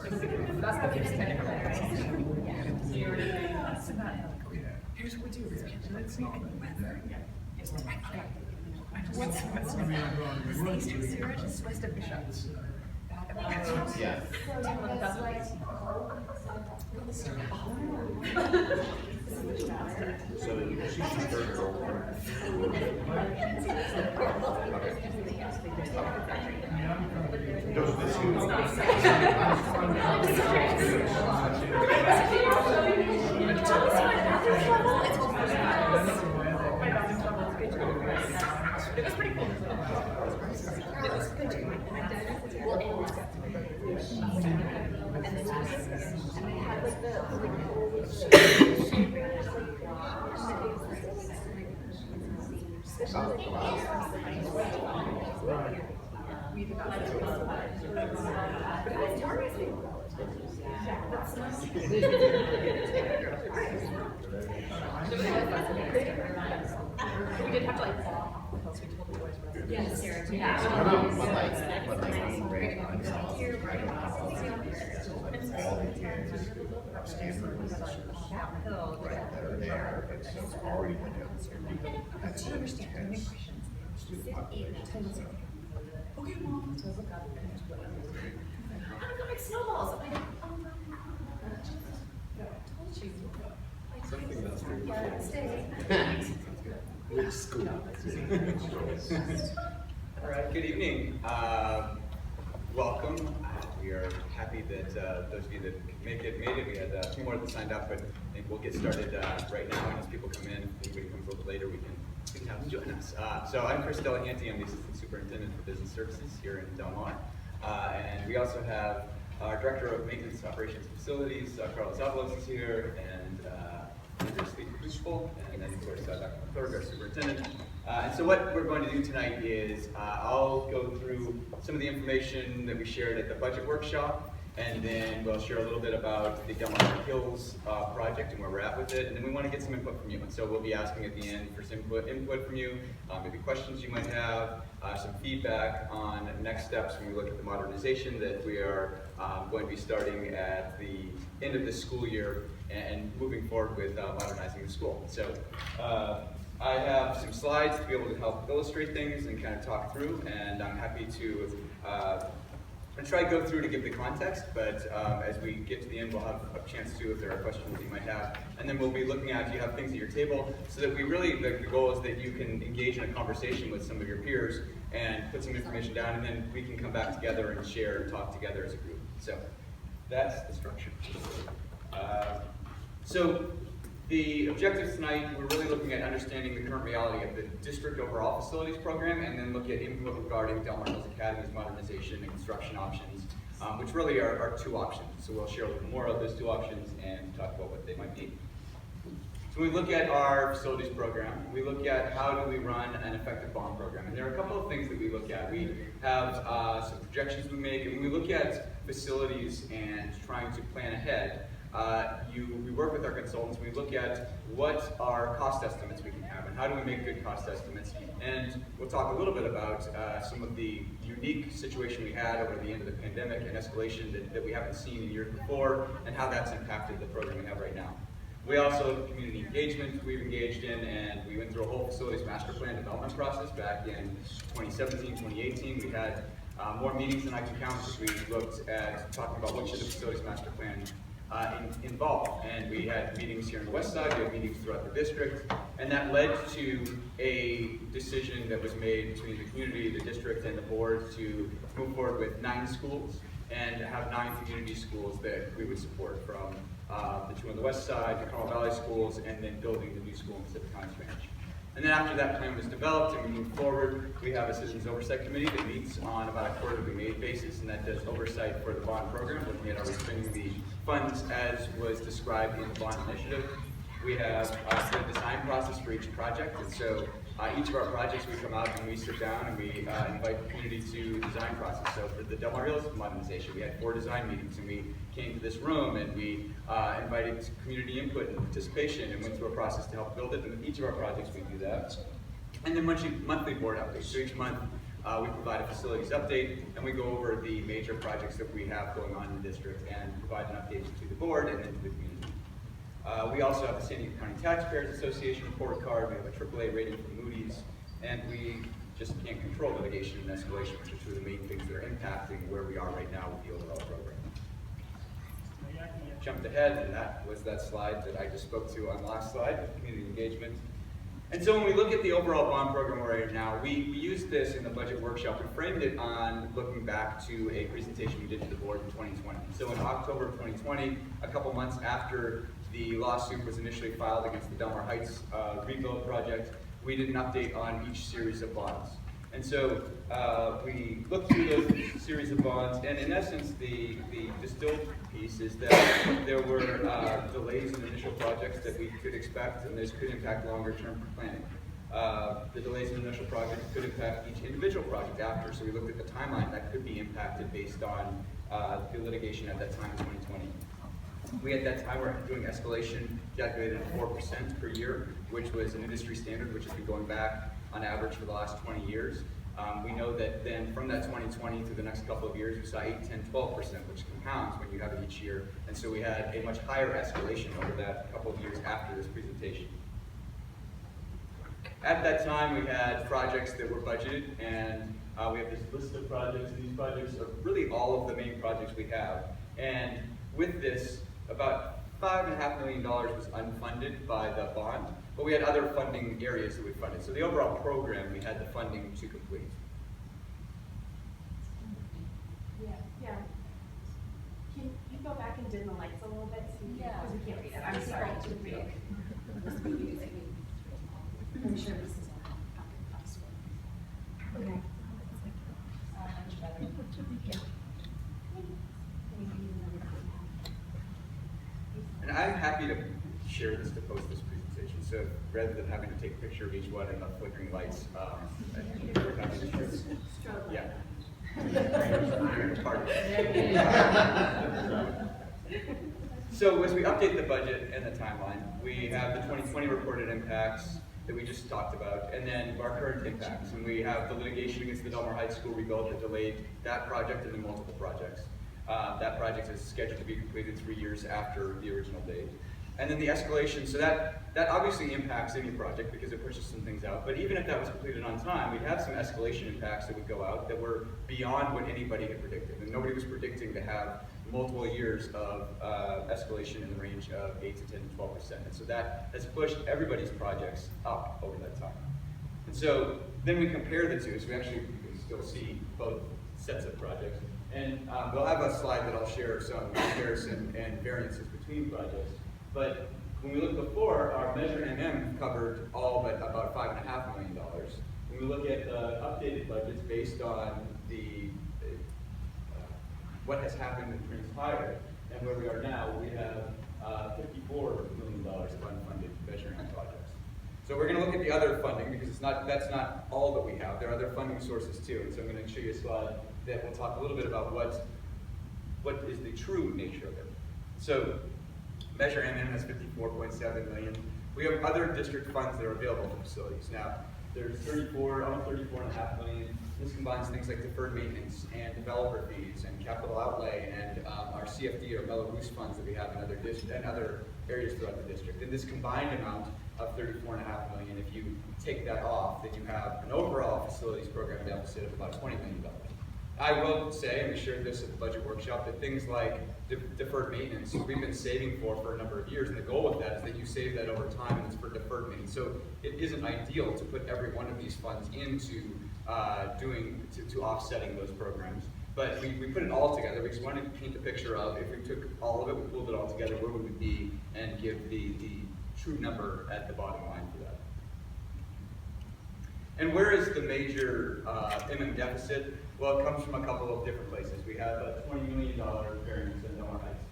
That's the first kind of here's what we do. Let's make it weather. What's east of Sewage is west of Bishops. Yeah. So she's deferred her award. Those are the two. It was pretty cool. It was good. And then I had like the we did have to like fall because we told the boys. Yes, yeah. But like being ranked on standards that are there, it's already been done. That's Do you understand? Any questions? Okay, Mom. So I look up and there's what I'm doing. I don't know, like snowballs. I'm like, oh no. I told you. Something that's very Stay. Which school? All right, good evening. Welcome. We are happy that those of you that could make it made it. We had a few more that signed up, but I think we'll get started right now. And as people come in, if anybody comes a little later, we can have them join us. So I'm Chris Delahanty. I'm the Assistant Superintendent for Business Services here in Del Mar. And we also have our Director of Maintenance, Operations, and Facilities, Carlos Avalos is here, and Sleet, and then of course Dr. McClurg, our Superintendent. And so what we're going to do tonight is I'll go through some of the information that we shared at the budget workshop, and then we'll share a little bit about the Del Mar Hills project and where we're at with it, and then we want to get some input from you. And so we'll be asking at the end for some input from you, maybe questions you might have, some feedback on next steps when we look at the modernization that we are going to be starting at the end of this school year and moving forward with modernizing the school. So I have some slides to be able to help illustrate things and kind of talk through, and I'm happy to try to go through to give the context, but as we get to the end, we'll have a chance to, if there are questions that you might have, and then we'll be looking at if you have things at your table, so that we really, the goal is that you can engage in a conversation with some of your peers and put some information down, and then we can come back together and share and talk together as a group. So that's the structure. So the objectives tonight, we're really looking at understanding the current reality of the district overall facilities program, and then look at input regarding Del Mar Hills Academy's modernization and construction options, which really are two options. So we'll share a little more of those two options and talk about what they might be. So we look at our facilities program. We look at how do we run an effective bond program. And there are a couple of things that we look at. We have some projections we make, and when we look at facilities and trying to plan ahead, we work with our consultants. We look at what are cost estimates we can have and how do we make good cost estimates. And we'll talk a little bit about some of the unique situation we had over the end of the pandemic and escalation that we haven't seen in years before, and how that's impacted the program we have right now. We also have community engagement we've engaged in, and we went through a whole facilities master plan development process back in 2017, 2018. We had more meetings than I can count as we looked at talking about what should the facilities master plan involved. And we had meetings here on the west side, we had meetings throughout the district, and that led to a decision that was made between the community, the district, and the board to move forward with 9 schools and have 9 community schools that we would support, from the 2 on the west side, the Carmel Valley schools, and then building the new school in Pacific Highlands Ranch. And then after that plan was developed and we moved forward, we have a Citizens Oversight Committee that meets on about a quarterly basis, and that does oversight for the bond program, looking at are we spending the funds as was described in the bond initiative. We have the design process for each project, and so each of our projects we come out and we sit down and we invite the community to design process. So for the Del Mar Hills modernization, we had 4 design meetings, and we came to this room and we invited community input and participation and went through a process to help build it. And with each of our projects we do that. And then monthly board updates. So each month We provide a facilities update, and we go over the major projects that we have going on in the district and provide an update to the board and then to the community. We also have the San Diego County Taxpayers Association report card. We have a AAA rating from Moody's, and we just can't control litigation and escalation, which are two of the main things that are impacting where we are right now with the overall program. Jumped ahead, and that was that slide that I just spoke to on the last slide with community engagement. And so when we look at the overall bond program we're in now, we used this in the budget workshop. We framed it on looking back to a presentation we did to the board in 2020. So in October of 2020, a couple months after the lawsuit was initially filed against the Delmar Heights rebuild project, we did an update on each series of bonds. And so we looked through those series of bonds, and in essence, the distilled piece is that there were delays in initial projects that we could expect, and this could impact longer-term planning. The delays in initial projects could impact each individual project after, so we looked at the timeline that could be impacted based on the litigation at that time in 2020. We at that time were doing escalation calculated at 4% per year, which was an industry standard, which has been going back on average for the last 20 years. We know that then from that 2020 through the next couple of years, we saw 8, 10, 12%, which compounds when you have it each year. And so we had a much higher escalation over that couple of years after this presentation. At that time, we had projects that were budgeted, and we have this list of projects. These projects are really all of the main projects we have. And with this, about $5.5 million was unfunded by the bond, but we had other funding areas that we funded. So the overall program, we had the funding to complete. Yeah. Can you go back and dim the lights a little bit? Yeah. Because we can't read it. I'm sorry. I'm sure this is okay. Much better. And I'm happy to share this to post this presentation. So rather than having to take a picture of each one and the flickering lights, we're happy to share this. Yeah. So as we update the budget and the timeline, we have the 2020 reported impacts that we just talked about, and then our current impacts. And we have the litigation against the Delmar Heights School rebuild that delayed that project and then multiple projects. That project is scheduled to be completed 3 years after the original date. And then the escalation, so that obviously impacts any project because it pushes some things out, but even if that was completed on time, we'd have some escalation impacts that would go out that were beyond what anybody had predicted. And nobody was predicting to have multiple years of escalation in the range of 8 to 10 to 12%. And so that has pushed everybody's projects up over that time. And so then we compare the two, so we actually can still see both sets of projects. And we'll have a slide that I'll share some comparison and variances between projects. But when we look before, our Measure MM covered all but about $5.5 million. When we look at the updated budgets based on the what has happened and transpired and where we are now, we have $54 million of unfunded Measure MM projects. So we're going to look at the other funding because that's not all that we have. There are other funding sources too. And so I'm going to show you a slide that will talk a little bit about what is the true nature of it. So Measure MM has $54.7 million. We have other district funds that are available for facilities. Now, there's almost $34.5 million. This combines things like deferred maintenance and developer fees and capital outlay and our CFD or Mello Roos funds that we have in other areas throughout the district. And this combined amount of $34.5 million, if you take that off, then you have an overall facilities program deficit of about $20 million. I will say, and we shared this at the budget workshop, that things like deferred maintenance, we've been saving for a number of years, and the goal with that is that you save that over time, and it's for deferred maintenance. So it isn't ideal to put every one of these funds into to offsetting those programs. But we put it all together. We just wanted to paint a picture of, if we took all of it, we pulled it all together, where would we be, and give the true number at the bottom line for that. And where is the major MM deficit? Well, it comes from a couple of different places. We have a $20 million variance in Delmar Heights.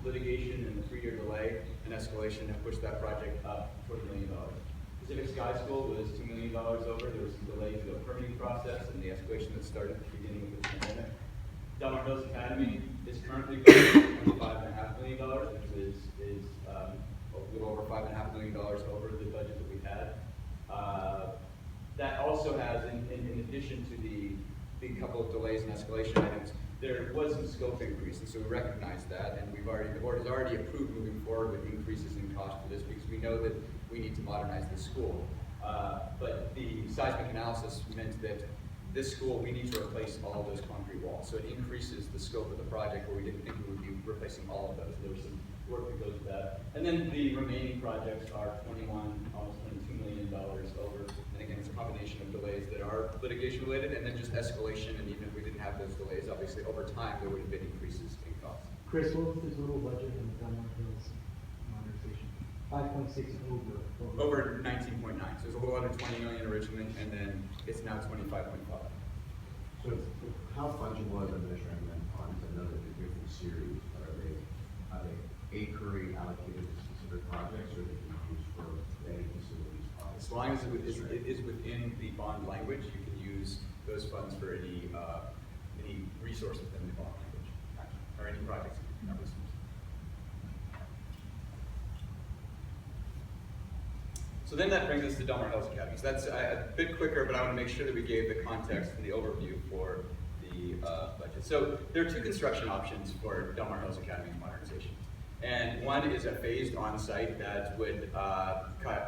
Litigation and the 3-year delay and escalation have pushed that project up $20 million. Pacific Sky School was $2 million over. There was some delay to the permitting process and the escalation that started at the beginning of the pandemic. Delmar Hills Academy is currently $25.5 million, which is a little over $5.5 million over the budget that we had. That also has, in addition to the the couple of delays and escalation items, there was some scope increase, and so we recognize that, and the board has already approved moving forward with increases in cost for this because we know that we need to modernize the school. But the seismic analysis meant that this school, we need to replace all of those concrete walls. So it increases the scope of the project where we didn't think we would be replacing all of those. There was some work that goes with that. And then the remaining projects are almost $22 million over. And again, it's a combination of delays that are litigation related and then just escalation. And even if we didn't have those delays, obviously over time, there would have been increases in costs. Chris, what was the total budget in the Delmar Hills modernization? 5.6 Over 19.9. So it was a little under 20 million originally, and then it's now 25.5. So how fungible are the measuring then onto another different series? Are they acre allocated to specific projects, or they can be used for any facilities? As long as it is within the bond language, you can use those funds for any resource within the bond language, or any projects. So then that brings us to Delmar Hills Academy. So that's a bit quicker, but I want to make sure that we gave the context and the overview for the budget. So there are two construction options for Delmar Hills Academy's modernization. And one is a phased on-site that would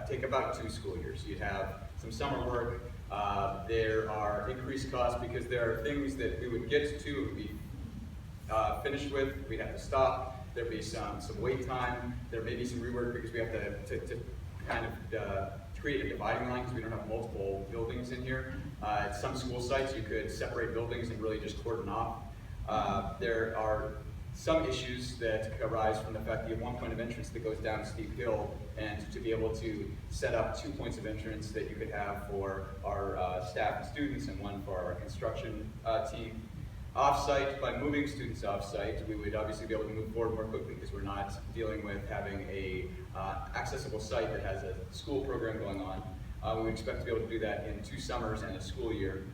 take about 2 school years. You'd have some summer work. There are increased costs because there are things that we would get to, it would be finished with, we'd have to stop. There'd be some wait time. There may be some rework because we have to kind of create a dividing line because we don't have multiple buildings in here. At some school sites, you could separate buildings and really just cordon off. There are some issues that arise from the fact that you have one point of entrance that goes down a steep hill, and to be able to set up 2 points of entrance that you could have for our staff and students and one for our construction team. Offsite, by moving students offsite, we would obviously be able to move forward more quickly because we're not dealing with having a accessible site that has a school program going on. We would expect to be able to do that in 2 summers and a school year.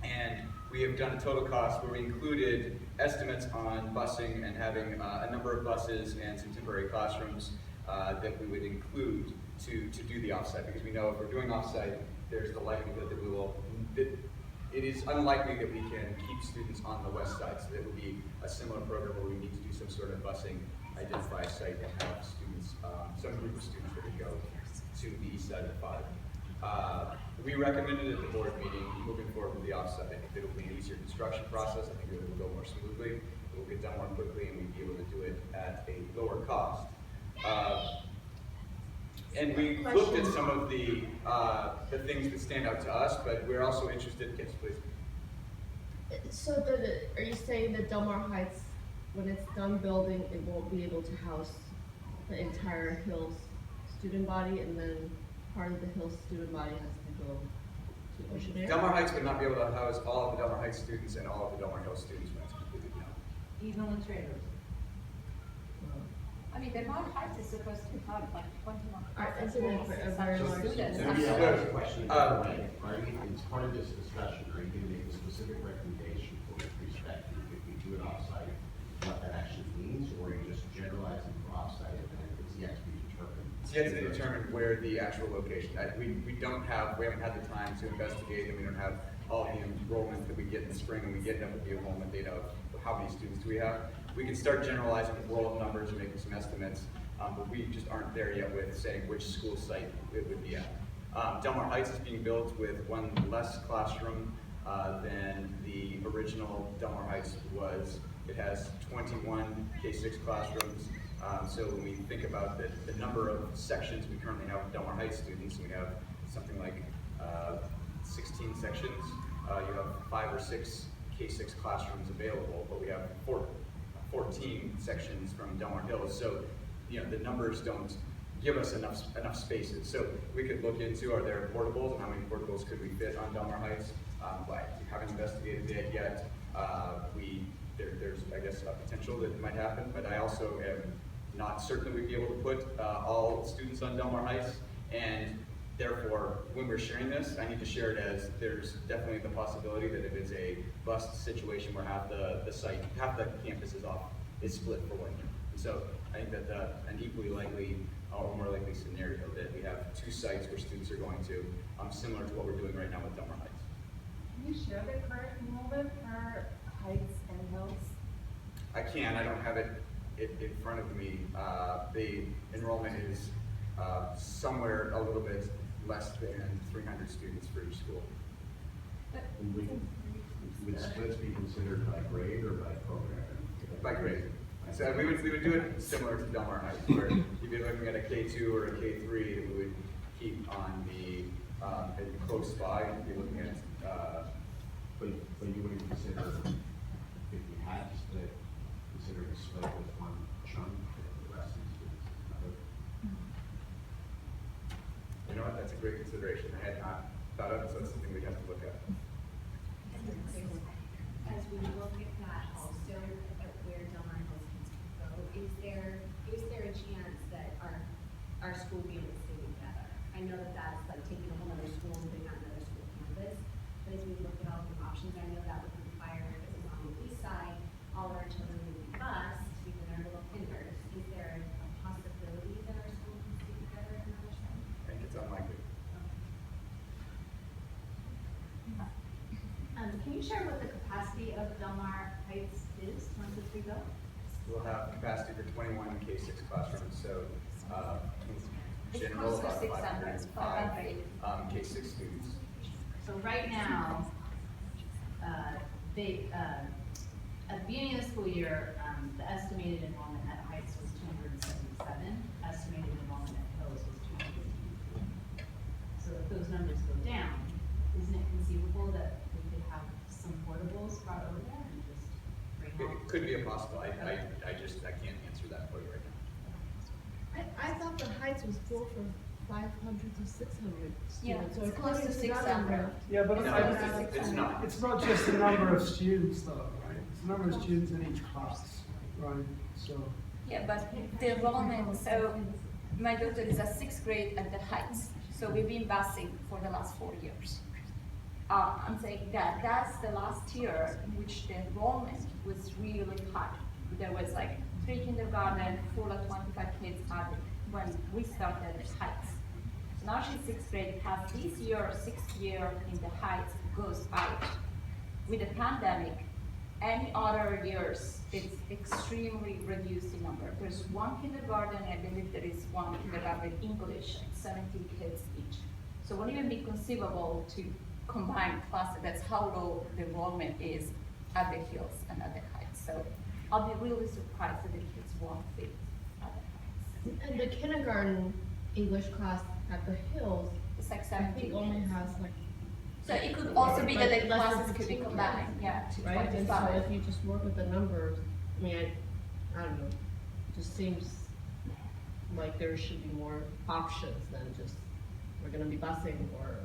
And we have done a total cost where we included estimates on busing and having a number of buses and some temporary classrooms that we would include to do the offsite, because we know if we're doing offsite, there's the likelihood that we will, it is unlikely that we can keep students on the west side, so that would be a similar program where we need to do some sort of busing, identify a site, and have students, some group of students that would go to the east side of the 5. We recommended at the board meeting moving forward with the offsite. I think that it will be an easier construction process. I think it will go more smoothly. It will get done more quickly, and we'd be able to do it at a lower cost. And we looked at some of the things that stand out to us, but we're also interested. Yes, please. So, are you saying that Delmar Heights, when it's done building, it won't be able to house the entire Hills student body, and then part of the Hills student body has to go to Ocean Air? Delmar Heights would not be able to house all of the Delmar Heights students and all of the Delmar Hills students when it's completed now. Even the trailers. I mean, Delmar Heights is supposed to have like 21. Isn't it for a very large students? Maybe I have a question. Are you, as part of this discussion, are you going to make a specific recommendation with respect to if we do it offsite, what that actually means, or are you just generalizing for offsite and it's yet to be determined? It's yet to determine where the actual location. We haven't had the time to investigate, and we don't have all the enrollment that we get in the spring, and we get up with the enrollment data of how many students do we have. We can start generalizing with roll-up numbers and making some estimates, but we just aren't there yet with saying which school site it would be at. Delmar Heights is being built with one less classroom than the original Delmar Heights was. It has 21 K-6 classrooms. So when we think about the number of sections we currently have with Delmar Heights students, we have something like 16 sections. You have 5 or 6 K-6 classrooms available, but we have 14 sections from Delmar Hills. So, the numbers don't give us enough spaces. So we could look into, are there portables, and how many portables could we fit on Delmar Heights? But we haven't investigated it yet. There's, I guess, a potential that it might happen, but I also am not certain we'd be able to put all students on Delmar Heights, and therefore, when we're sharing this, I need to share it as there's definitely the possibility that if it's a bust situation where half the site, half the campus is split for 1 year. And so I think that an equally likely or more likely scenario that we have 2 sites where students are going to, similar to what we're doing right now with Delmar Heights. you share the current enrollment for Heights and Hills? I can, I don't have it in front of me. The enrollment is somewhere a little bit less than 300 students for each school. And would splits be considered by grade or by program? By grade. So we would do it similar to Del Mar Heights, where you'd be looking at a K2 or a K3, we would keep on the close by, and be looking at, But you wouldn't consider, if you had to split, consider a split with one chunk, and the rest of the students another? you know what, that's a great consideration. I had not thought of it, so that's something we'd have to look at. As we look at that also, at where Del Mar Hills can go, is there a chance that our school will be able to stay together? I know that that's like taking a whole other school and putting on another school campus, but as we look at all the options, I know that would require, if it was on the east side, all our children would be bused, even our little kinders. Is there a possibility that our school can stay together on the other side? I think it's unlikely. Can you share what the capacity of Del Mar Heights is once it's rebuilt? We'll have capacity for 21 K6 classrooms, so It's general close to about 505 K6 students. So right now, at the beginning of the school year, the estimated enrollment at Heights was 277. Estimated enrollment at Hills was 280. So if those numbers go down, isn't it conceivable that we could have some portables brought over there and just bring home? It could be a possible. I can't answer that for you right now. I thought the Heights was full from 500 to 600 Yeah, students, so it's close according to to that 600. number. Yeah, but No, it's not. it's not just the number of students though, right? It's the number of students in each class, right? So, Yeah, but the enrollment, so my daughter is at 6th grade at the Heights, so we've been busing for the last 4 years. I'm saying that that's the last year in which the enrollment was really high. There was like 3 kindergarten, full of 25 kids added when we started at Heights. So now she's 6th grade, has this year, 6th year in the Heights goes out. With the pandemic, any other years, it's extremely reduced in number. There's 1 kindergarten, I believe there is 1 kindergarten English, 17 kids each. So it wouldn't even be conceivable to combine classes. That's how low the enrollment is at the Hills and at the Heights. So I'll be really surprised that the kids won't fit at the Heights. And the kindergarten English class at the Hills, It's like I 17 think only kids. has like, So it could also be that the Less than classes could be 15 combined, yeah, to right? And so 25. if you just work with the numbers, I mean, I don't know, it just seems like there should be more options than just, we're gonna be busing or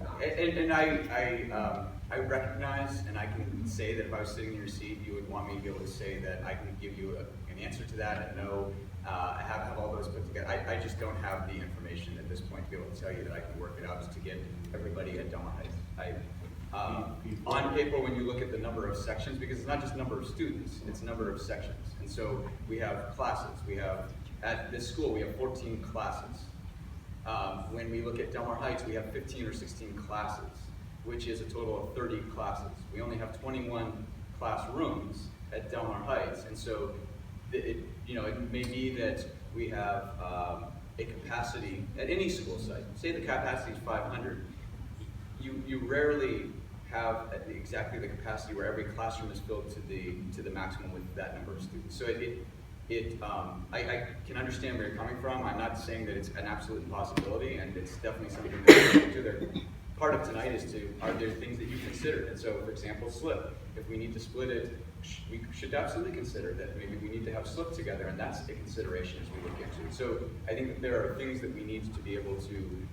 not. And I recognize, and I can say that if I was sitting in your seat, you would want me to be able to say that I can give you an answer to that and know, I have all those put together. I just don't have the information at this point to be able to tell you that I can work it out just to get everybody at Del Mar Heights. On paper, when you look at the number of sections, because it's not just number of students, it's number of sections. And so we have classes. We have, at this school, we have 14 classes. When we look at Del Mar Heights, we have 15 or 16 classes, which is a total of 30 classes. We only have 21 classrooms at Del Mar Heights, and so it may be that we have a capacity at any school site. Say the capacity is 500. You rarely have exactly the capacity where every classroom is filled to the maximum with that number of students. So I can understand where you're coming from. I'm not saying that it's an absolute impossibility, and it's definitely something that we do there. Part of tonight is are there things that you considered? And so, for example, slip. If we need to split it, we should absolutely consider that maybe we need to have slip together, and that's a consideration as we look into it. So I think that there are things that we need to be able to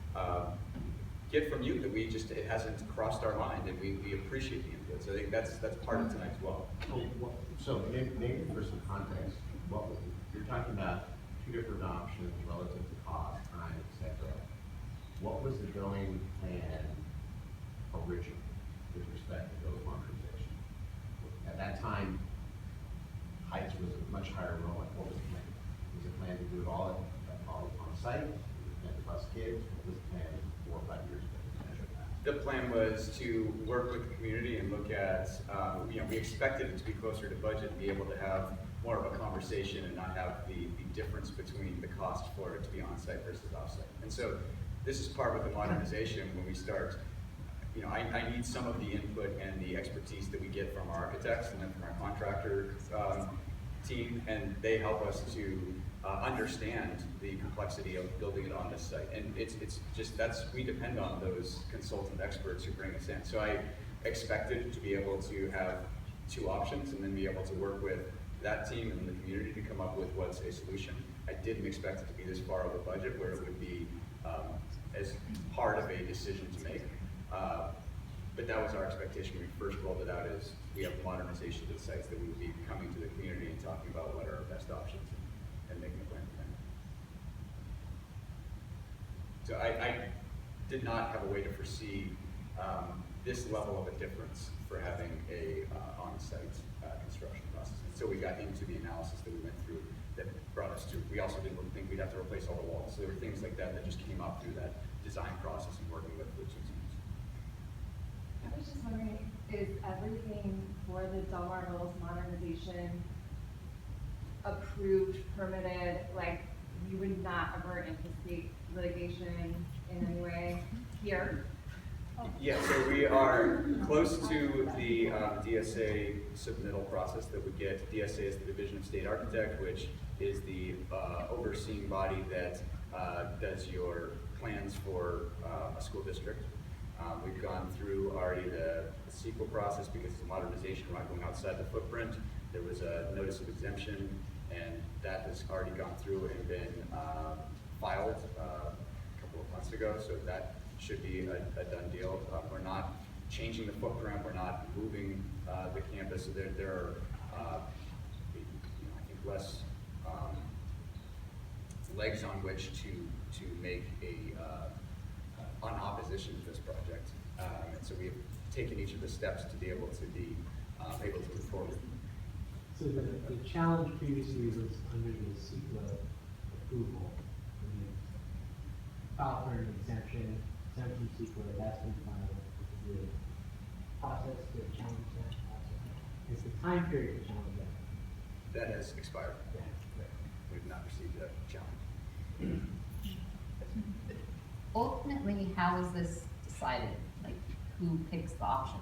get from you that it hasn't crossed our mind, and we appreciate the input. So I think that's part of tonight as well. So maybe for some context, you're talking about 2 different options relative to cost, time, et cetera. What was the going plan originally with respect to those modernization? At that time, Heights was a much higher enrollment. What was the plan? Was the plan to do it all on site? Was the plan to bus kids? What was the plan 4 or 5 years ago? The plan was to work with the community and look at, we expected it to be closer to budget and be able to have more of a conversation and not have the difference between the cost for it to be on-site versus off-site. And so this is part of the modernization when we start, I need some of the input and the expertise that we get from our architects and then from our contractor team, and they help us to understand the complexity of building it on this site. And it's just, we depend on those consultant experts who bring us in. So I expected to be able to have two options and then be able to work with that team and the community to come up with what's a solution. I didn't expect it to be this far over budget where it would be as hard of a decision to make. But that was our expectation when we first rolled it out, is we have modernization to the sites that we would be coming to the community and talking about what are our best options and making a plan for them. So I did not have a way to foresee this level of a difference for having a on-site construction process. And so we got into the analysis that we went through that brought us to, we also didn't think we'd have to replace all the walls. So there were things like that that just came up through that design process and working with the two teams. I was just wondering, is everything for the Del Mar Hills modernization approved, permitted? Like, you would not ever anticipate litigation in any way here? Yeah, so we are close to the DSA submittal process that would get. DSA is the Division of State Architect, which is the overseeing body that does your plans for a school district. We've gone through already the CEQA process because it's a modernization. We're not going outside the footprint. There was a notice of exemption, and that has already gone through and been filed a couple of months ago, so that should be a done deal. We're not changing the footprint. We're not moving the campus. So there are, I think, less legs on which to make an opposition to this project. And so we've taken each of the steps to be able to able to move forward. So the challenge previously was under the CEQA approval. Filed for an exemption from CEQA, that's been filed. The process to challenge that process. It's the time period to challenge that. That has expired. Yeah. We've not received a challenge. Ultimately, how is this decided? Like, who picks the option?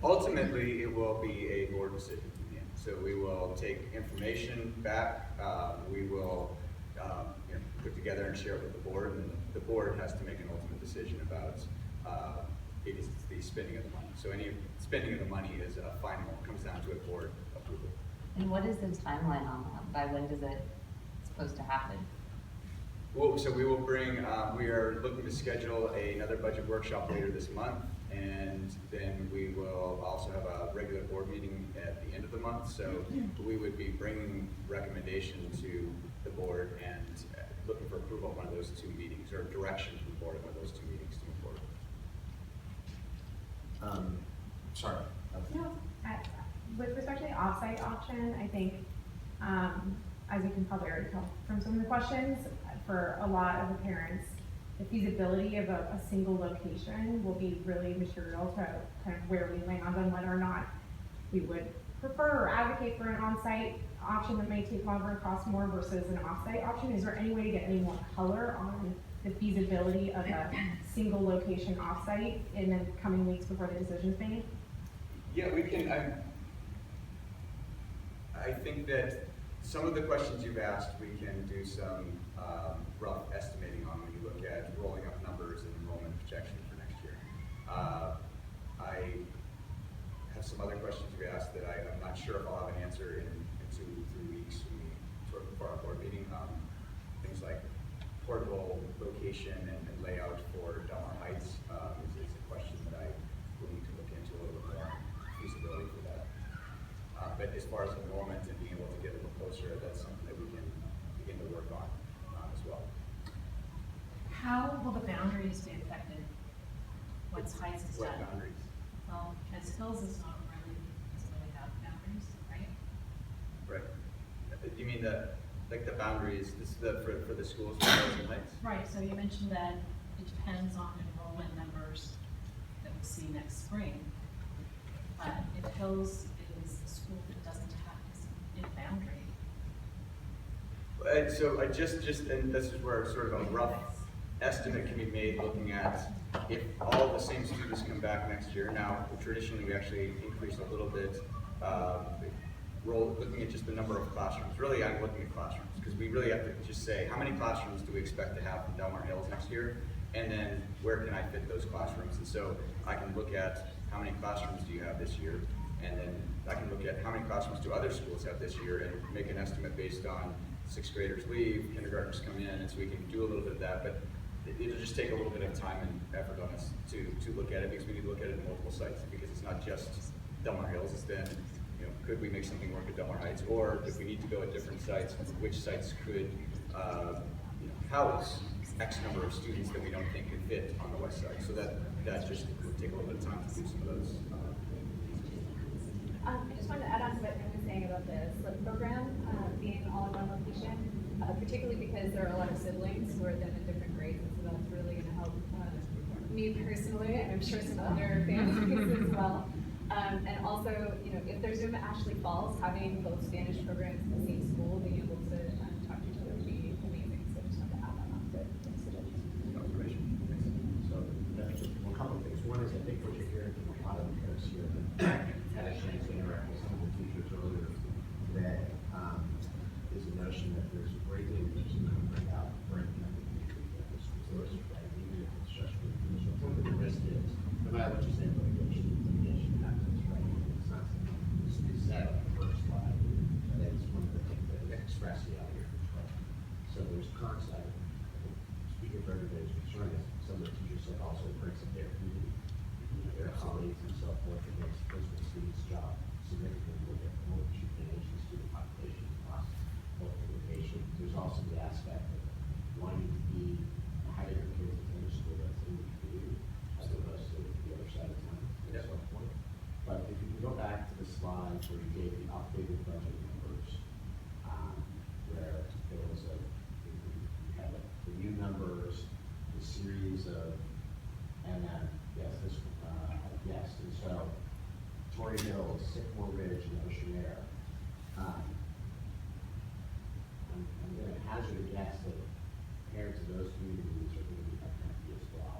Ultimately, it will be a board decision in the end. So we will take information back. We will put together and share it with the board, and then the board has to make an ultimate decision about it is the spending of the money. So any spending of the money is a final. It comes down to a board approval. And what is the timeline on that? By when does it supposed to happen? Well, so we will bring, we are looking to schedule another budget workshop later this month, and then we will also have a regular board meeting at the end of the month. So we would be bringing recommendation to the board and looking for approval of one of those two meetings, or direction from the board of one of those two meetings to move forward. Sorry. No, with respect to the offsite option, I think, as you can probably already tell from some of the questions, for a lot of the parents, the feasibility of a single location will be really material to kind of where we land on whether or not we would prefer or advocate for an on-site option that may take longer and cost more versus an off-site option. Is there any way to get any more color on the feasibility of a single location off-site in the coming weeks before the decision's made? Yeah, we can. I think that some of the questions you've asked, we can do some rough estimating on when you look at rolling up numbers and enrollment projection for next year. I have some other questions you asked that I'm not sure if I'll have an answer in 2 to 3 weeks when we sort of for our board meeting. Things like portable location and layout for Del Mar Heights is a question that I will need to look into a little bit more, feasibility for that. But as far as enrollment and being able to get a little closer, that's something that we can begin to work on as well. How will the boundaries be affected once Heights is What done? boundaries? Well, as Hills doesn't really have boundaries, right? Right. You mean the boundaries, this is for the schools for Hills and Heights? Right, so you mentioned that it depends on enrollment numbers numbers that we'll see next spring. If Hills is a school that doesn't have this boundary. And so and this is where sort of a rough estimate can be made looking at if all the same students come back next year. Now, traditionally, we actually increase a little bit, looking at just the number of classrooms. Really, I'm looking at classrooms, because we really have to just say, how many classrooms do we expect to have in Del Mar Hills next year? And then, where can I fit those classrooms? And so, I can look at how many classrooms do you have this year, and then I can look at how many classrooms do other schools have this year, and make an estimate based on sixth graders leave, kindergartners come in, and so we can do a little bit of that, but it'll just take a little bit of time and effort on us to look at it, because we need to look at it in multiple sites, because it's not just Del Mar Hills, it's then, could we make something work at Del Mar Heights, or if we need to go at different sites, which sites could house X number of students that we don't think can fit on the west side. So that just would take a little bit of time to do some of those. I just wanted to add on to what Nick was saying about the Sleet program being all in one location, particularly because there are a lot of siblings who are then in different grades, and so that's really going to help me personally, and I'm sure some other families as well. And also, if there's room at Ashley Falls, having both Spanish programs in the same school, being able to talk to each other would be amazing. So just wanted to add that on to the suggestion. So, a couple of things. One is, I think what you're hearing from a lot of folks here, had a chance to interact with some of the teachers earlier today, is the notion that there's a great deal of bring out, bringing up the resources, right? Even if it's just for the one of the risk is, no matter what you say, litigation happens, right? It's not something that's set on the first slide. That's one of the things that is expressly out here. So there's current side. Speaking for everybody's concern, as some of the teachers said, also brings up their community, their colleagues and so forth. It makes physical students' job significantly more difficult to manage the student population across multiple locations. There's also the aspect of wanting to be having your kids attend a school that's in the community as opposed to the other side of town and so forth. But if you can go back to the slides where you gave the updated budget numbers, where there was you had the new numbers, the series of, and then, yes, and so, Torrey Hills, Sycamore Ridge, and Ocean Air. I'm going to hazard a guess that parents of those communities are going to be happy as well.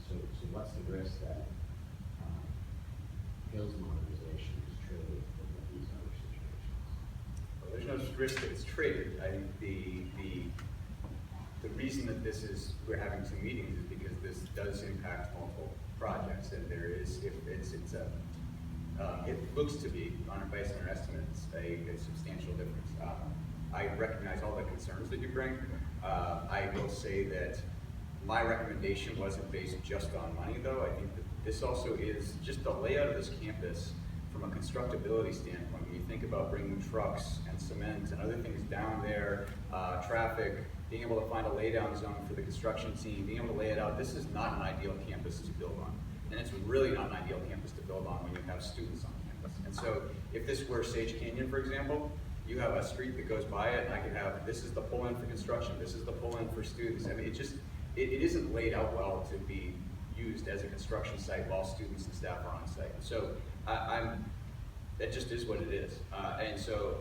So what's the risk that Hills modernization is traded for these other situations? Well, there's no risk that it's traded. I think the reason that we're having some meetings is because this does impact multiple projects, and there is, it looks to be, based on our estimates, a substantial difference. I recognize all the concerns that you bring. I will say that my recommendation wasn't based just on money, though. I think that this also is just the layout of this campus from a constructability standpoint. When you think about bringing trucks and cement and other things down there, traffic, being able to find a laydown zone for the construction team, being able to lay it out, this is not an ideal campus to build on. And it's really not an ideal campus to build on when you have students on campus. And so if this were Sage Canyon, for example, you have a street that goes by it, and I could have, this is the pull-in for construction, this is the pull-in for students. I mean, it isn't laid out well to be used as a construction site while students and staff are on site. So that just is what it is. And so,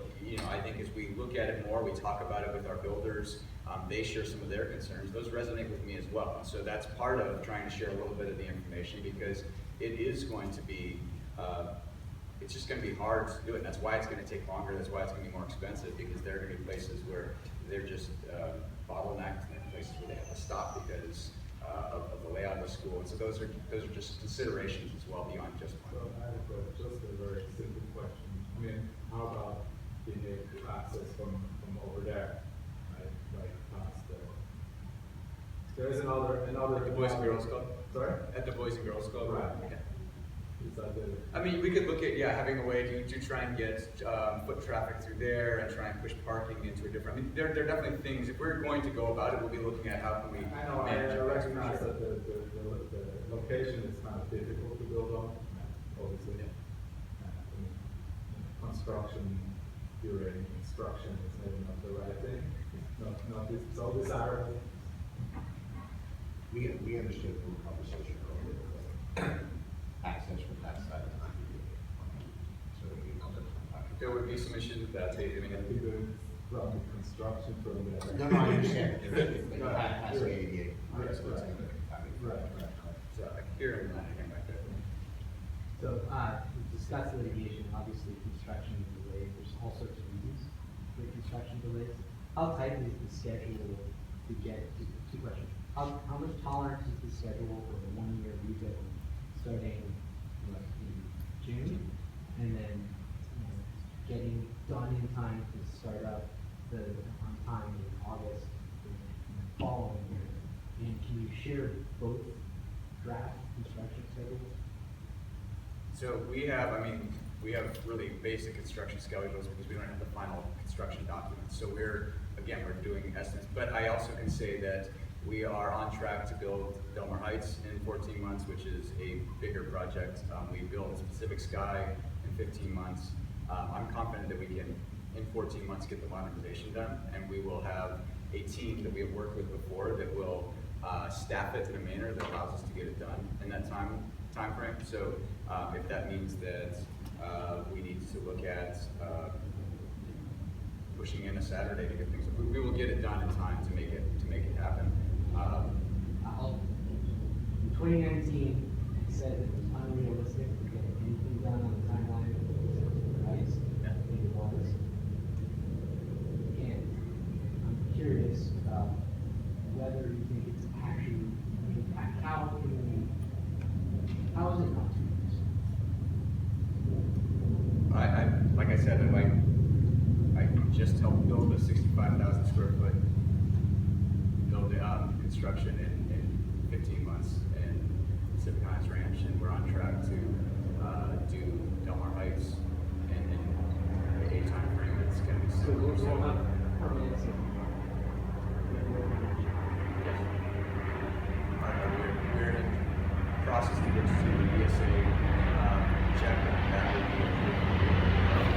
I think as we look at it more, we talk about it with our builders, they share some of their concerns. Those resonate with me as well. And so that's part of trying to share a little bit of the information, because it is going to be, it's just going to be hard to do it. And that's why it's going to take longer. That's why it's going to be more expensive, because there are going to be places where they're just bottlenecked, and places where they have to stop because of the layout of the school. And so those are just considerations as well beyond just money. So I have just a very simple question. I mean, how about being able to access from over there, right past there? There's another. At the Boys and Girls Club. Sorry. At the Boys and Girls Club. Right. Yeah. Is that the? I mean, we could look at having a way to try and get foot traffic through there and try and push parking into a different. I mean, there are definitely things. If we're going to go about it, we'll be looking at how can we. I know. I recognize that the location is kind of difficult to build on, obviously. Yeah. Construction during instruction is maybe not the right thing. Not so desirable. We understood would be some issues with that, I mean, I think from the construction from the. No, no, I understand. It Right. has to be ADA. Right, It's right. in the contaminant. so I hear him laughing back there. So, we discussed litigation, obviously construction delays, there's all sorts of reasons for construction delays. How tight is the schedule to get, two questions, how much tolerance is the schedule for the 1 year rebuild starting like in June? And then, getting done in time to start up on time in August, the following year? And can you share both draft construction schedules? So we have really basic construction schedules because we don't have the final construction documents. So we're doing estimates, but I also can say that we are on track to build Delmar Heights in 14 months, which is a bigger project. We built Pacific Sky in 15 months. I'm confident that we can, in 14 months, get the modernization done, and we will have a team that we have worked with before that will staff it in a manner that allows us to get it done in that time frame. So if that means that we need to look at pushing in a Saturday to get things, we will get it done in time to make it happen. In 2019, it said it was unrealistic to get anything done on the timeline of the rights. Yeah. I think it was. And I'm curious about whether you think it's actually, how is it not 2 years? Like I said, I just helped build a 65,000 square foot construction in 15 months in Pacific Heights Ranch, and we're on track to do Delmar Heights in a time frame that's going to be So similar. we'll have permanent safety. Yes. We're in the process to get to the ESA check that would be approved.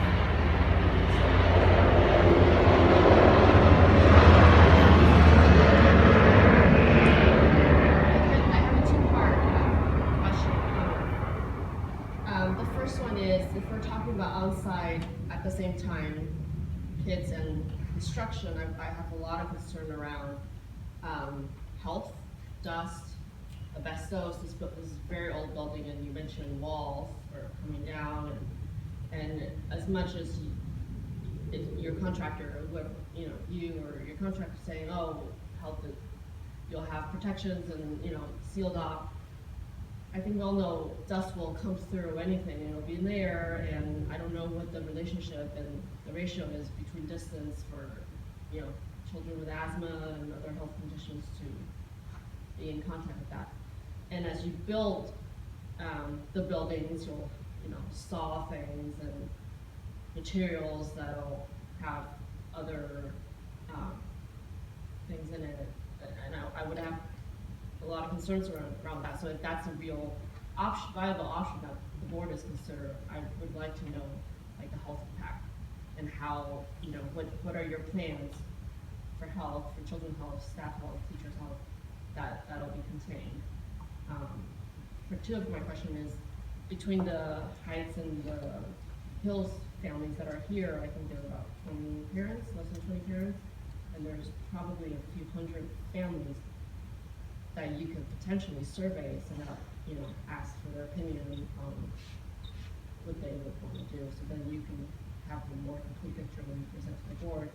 I have a two-part question. The first one is, if we're talking about outside at the same time, kids and construction, I have a lot of concern around health, dust, asbestos. This is a very old building, and you mentioned walls are coming down, and as much as if your contractor, or whoever, you or your contractor saying, oh, health, you'll have protections and, sealed off. I think we all know dust will come through anything, and it'll be in there, and I don't know what the relationship and the ratio is between distance for, children with asthma and other health conditions to be in contact with that. And as you build the buildings, you'll, saw things and materials that'll have other things in it, and I would have a lot of concerns around that. So if that's a real option, viable option that the board is considering, I would like to know like the health impact and how, what are your plans for health, for children's health, staff health, teachers' health, that'll be contained. For two of my question is, between the Heights and the Hills families that are here, I think there are about 20 parents, less than 20 parents, and there's probably a few hundred families that you could potentially survey, send out, ask for their opinion on what they would want to do, so then you can have a more complete picture when you present to the board.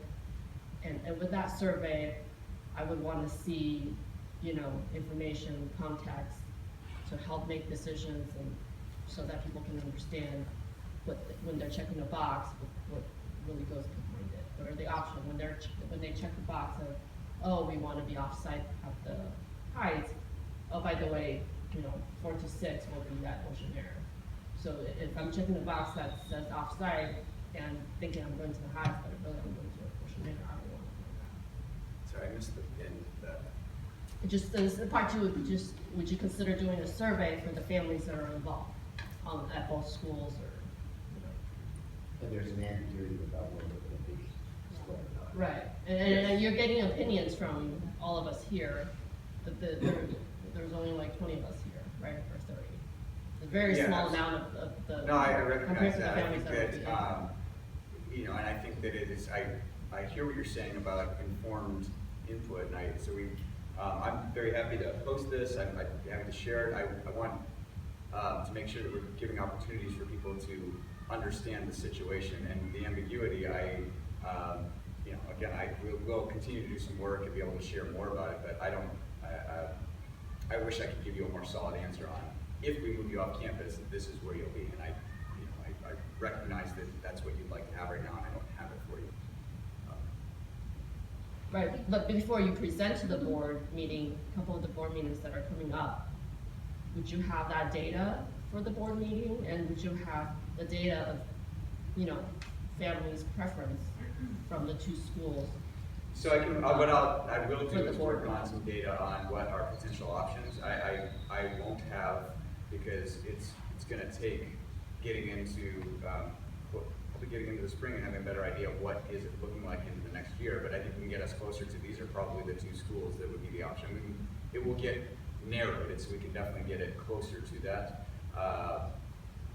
And with that survey, I would want to see, information, context, to help make decisions, and so that people can understand when they're checking a box, what really goes behind it. What are the options when they check the box of, oh, we want to be offsite at the Heights. Oh, by the way, 4 to 6 will be at Ocean Air. So if I'm checking the box that says offsite and thinking I'm going to the Heights, but really I'm going to Ocean Air, I don't want to do that. Sorry, I missed the end of that. It just says, part two, would you consider doing a survey for the families that are involved at both schools, or, And there's an ambiguity about whether it will be split or not. Right, and you're getting opinions from all of us here, but there's only like 20 of us here, right, or 30. A very Yeah, small amount of the. No, I compared recognize to the that. I families think that would that you know, and I think that it is, I hear what you're saying about informed input, and I'm very happy to host this, I'm happy to share it. I want to make sure that we're giving opportunities for people to understand the situation and the ambiguity. You know, again, will continue to do some work and be able to share more about it, but I wish I could give you a more solid answer on, if we move you off campus, this is where you'll be, and I recognize that that's what you'd like to have right now, and I don't have it for you. Right, but before you present to the board meeting, a couple of the board meetings that are coming up, would you have that data for the board meeting? And would you have the data of, you know, families' preference from the two schools? So what I will do is work on some data on what are potential options. I won't have, because it's gonna take getting into, probably getting into the spring and having a better idea of what is it looking like into the next year, but I think we can get us closer to, these are probably the two schools that would be the option. It will get narrowed, so we can definitely get it closer to that.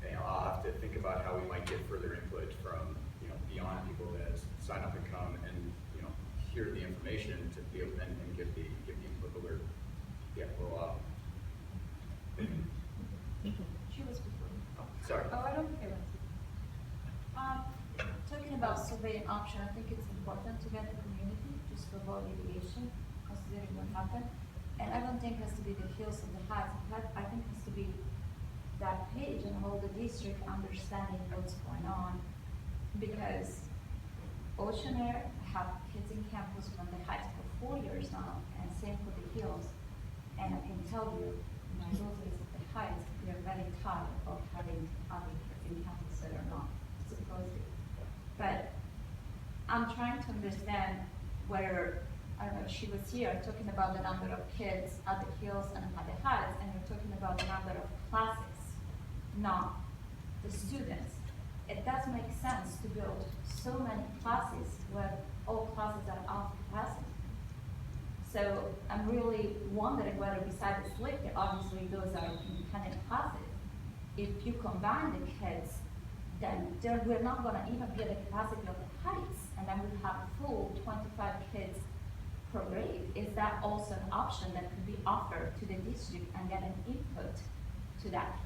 You know, I'll have to think about how we might get further input from, you know, beyond people that sign up and come and, you know, hear the information to be able and give the input, but we'll She was before. sorry. Oh, I don't care. Talking about surveying option, I think it's important to get the community, just to avoid litigation, considering what happened. And I don't think it has to be the hills and the heights. I think it has to be that page and all the district understanding what's going on. Because Ocean Air have kids in campus from the heights for 4 years now, and same for the hills. And I can tell you, my daughters at the heights, they're very tired of having other kids in campus that are not supposed to. But I'm trying to understand whether, I don't know, she was here talking about the number of kids at the hills and at the heights, and you're talking about the number of classes, not the students. It does make sense to build so many classes where all classes are off capacity. So I'm really wondering whether besides the Sleet, obviously those are independent classes, if you combine the kids, then we're not gonna even be at the capacity of the heights, and then we have full 25 kids per grade. Is that also an option that could be offered to the district and get an input to that?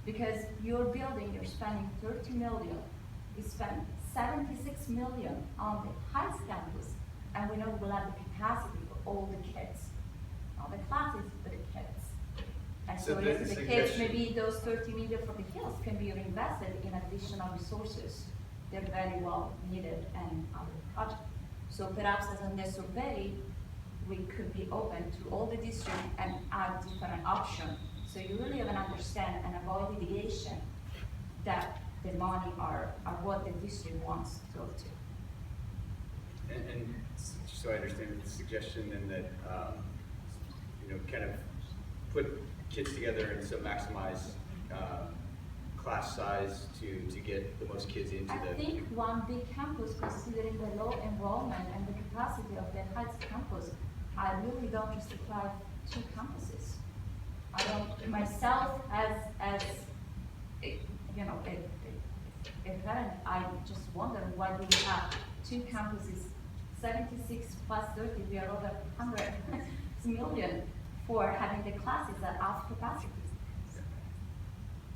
Because you're building, you're spending 30 million, you spend 76 million on the Heights campus, and we know we'll have the capacity for all the kids, not the classes, but the kids. And so if the kids, maybe those 30 million for the hills can be reinvested in additional resources. They're very well needed and other projects. So perhaps as a survey, we could be open to all the districts and add different options. So you really even understand and avoid litigation that the money are what the district wants to go to. And so I understand the suggestion and that, you know, kind of put kids together and so maximize class size to get the most kids into I think one big campus, considering the low enrollment and the capacity of the Heights campus, I really don't justify two campuses. I don't, myself as you know, a parent, I just wonder why do we have two campuses, 76 plus 30, we are over 100 million for having the classes at half capacity.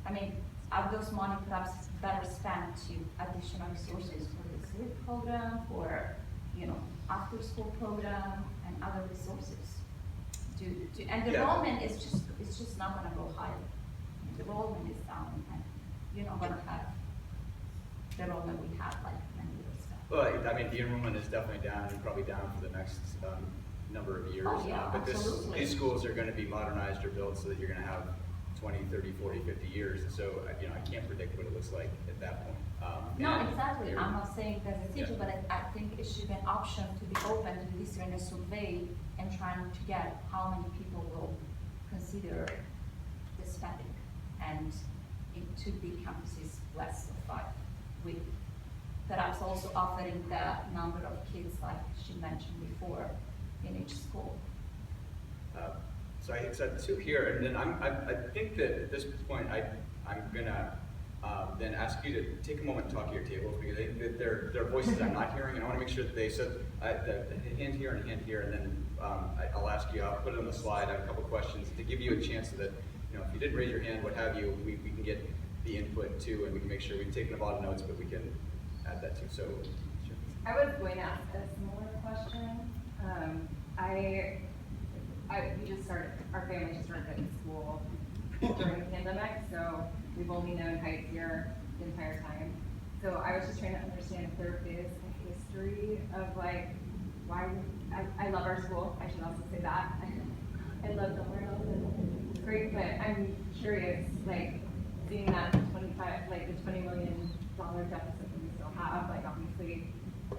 I mean, are those money perhaps better spent to additional resources for the Sleet program, for, you know, after school program and other resources? And the enrollment is just not gonna go higher. The enrollment is down, and you're not gonna have the enrollment we had like many years ago. Well, I mean, the enrollment is definitely down, and probably down for the next number of years. Oh, yeah, but absolutely. These schools are gonna be modernized or built so that you're gonna have 20, 30, 40, 50 years. And so, you know, I can't predict what it looks like at that point. No, exactly. I'm not saying that's a teacher, but I think it should be an option to be open to the district and survey and trying to get how many people will consider the spending. And in 2 big campuses west of 5, with perhaps also offering the number of kids like she mentioned before in each school. So I said 2 here, and then I think that at this point I'm gonna then ask you to take a moment and talk to your tables, because there are voices I'm not hearing, and I want to make sure that they said the hand here and hand here, and then I'll ask you, I'll put it on the slide, I have a couple questions to give you a chance so that, if you didn't raise your hand, what have you, we can get the input too, and we can make sure we've taken a lot of notes, but we can add that too. So, sure. I was going to ask a similar question. We just started, our family just started in school during the pandemic, so we've only known Heights here the entire time. So I was just trying to understand if there is a history of like, why, I love our school, I should also say that. I love Delmar Hills, and it's great, but I'm curious, like, seeing that the $20 million deficit that we still have, like obviously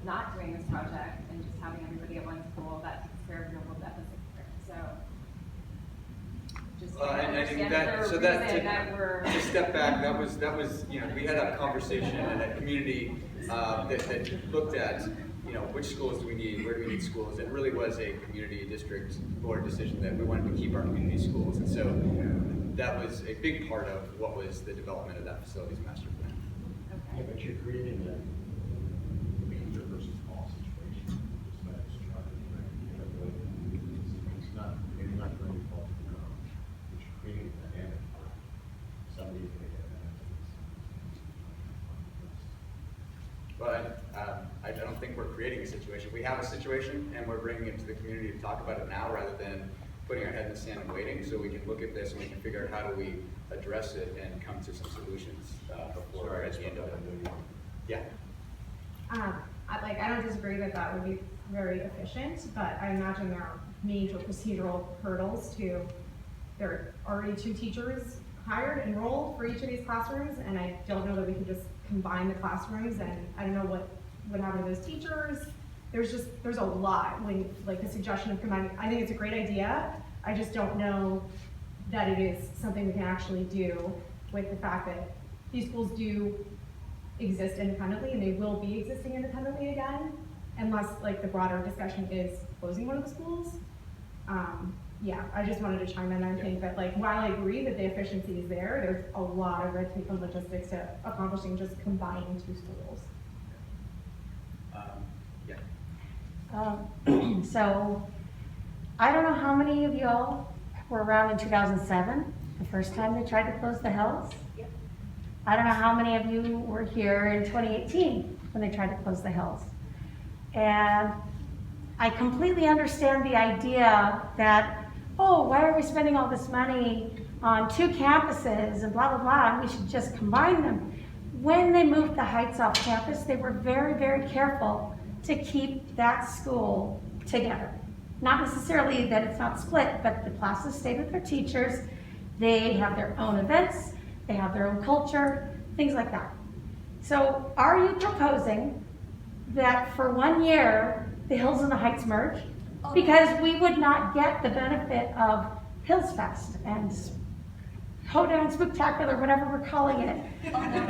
not doing this project and just having everybody at one school, that takes care of your whole deficit there. So just trying to understand if there's a reason that we're to step back, that was we had a conversation and a community that looked at which schools do we need, where do we need schools, and it really was a community district board decision that we wanted to keep our community schools, and so that was a big part of what was the development of that facilities master plan. Yeah, but you're creating a major versus small situation, just by this chart, right? It's not, maybe not going to fall to the ground, but you're creating a dynamic for somebody's going to get benefits. But I don't think we're creating a situation. We have a situation, and we're bringing it to the community to talk about it now, rather than putting our head in the sand and waiting. So we can look at this and we can figure out how do we address it and come to some solutions before we're at the end of it. Yeah. I don't disagree that would be very efficient, but I imagine there are major procedural hurdles to, there are already 2 teachers hired, enrolled for each of these classrooms, and I don't know that we could just combine the classrooms, and I don't know what would happen to those teachers. There's a lot when, like, the suggestion of combining, I think it's a great idea. I just don't know that it is something we can actually do with the fact that these schools do exist independently, and they will be existing independently again, unless like the broader discussion is closing one of the schools. Yeah, I just wanted to chime in. I think that, like, while I agree that the efficiency is there, there's a lot of red tape and logistics to accomplishing just combining 2 schools. So, I don't know how many of y'all were around in 2007, the first time they tried to close the Hills. Yep. I don't know how many of you were here in 2018 when they tried to close the Hills. And I completely understand the idea that, oh, why are we spending all this money on 2 campuses and blah, blah, blah, and we should just combine them. When they moved the Heights off campus, they were very, very careful to keep that school together. Not necessarily that it's not split, but the classes stay with their teachers. They have their own events, they have their own culture, things like that. So are you proposing that for 1 year, the Hills and the Heights merge? Because we would not get the benefit of Hills Fest and Hoedown Spooktacular, whatever we're calling it.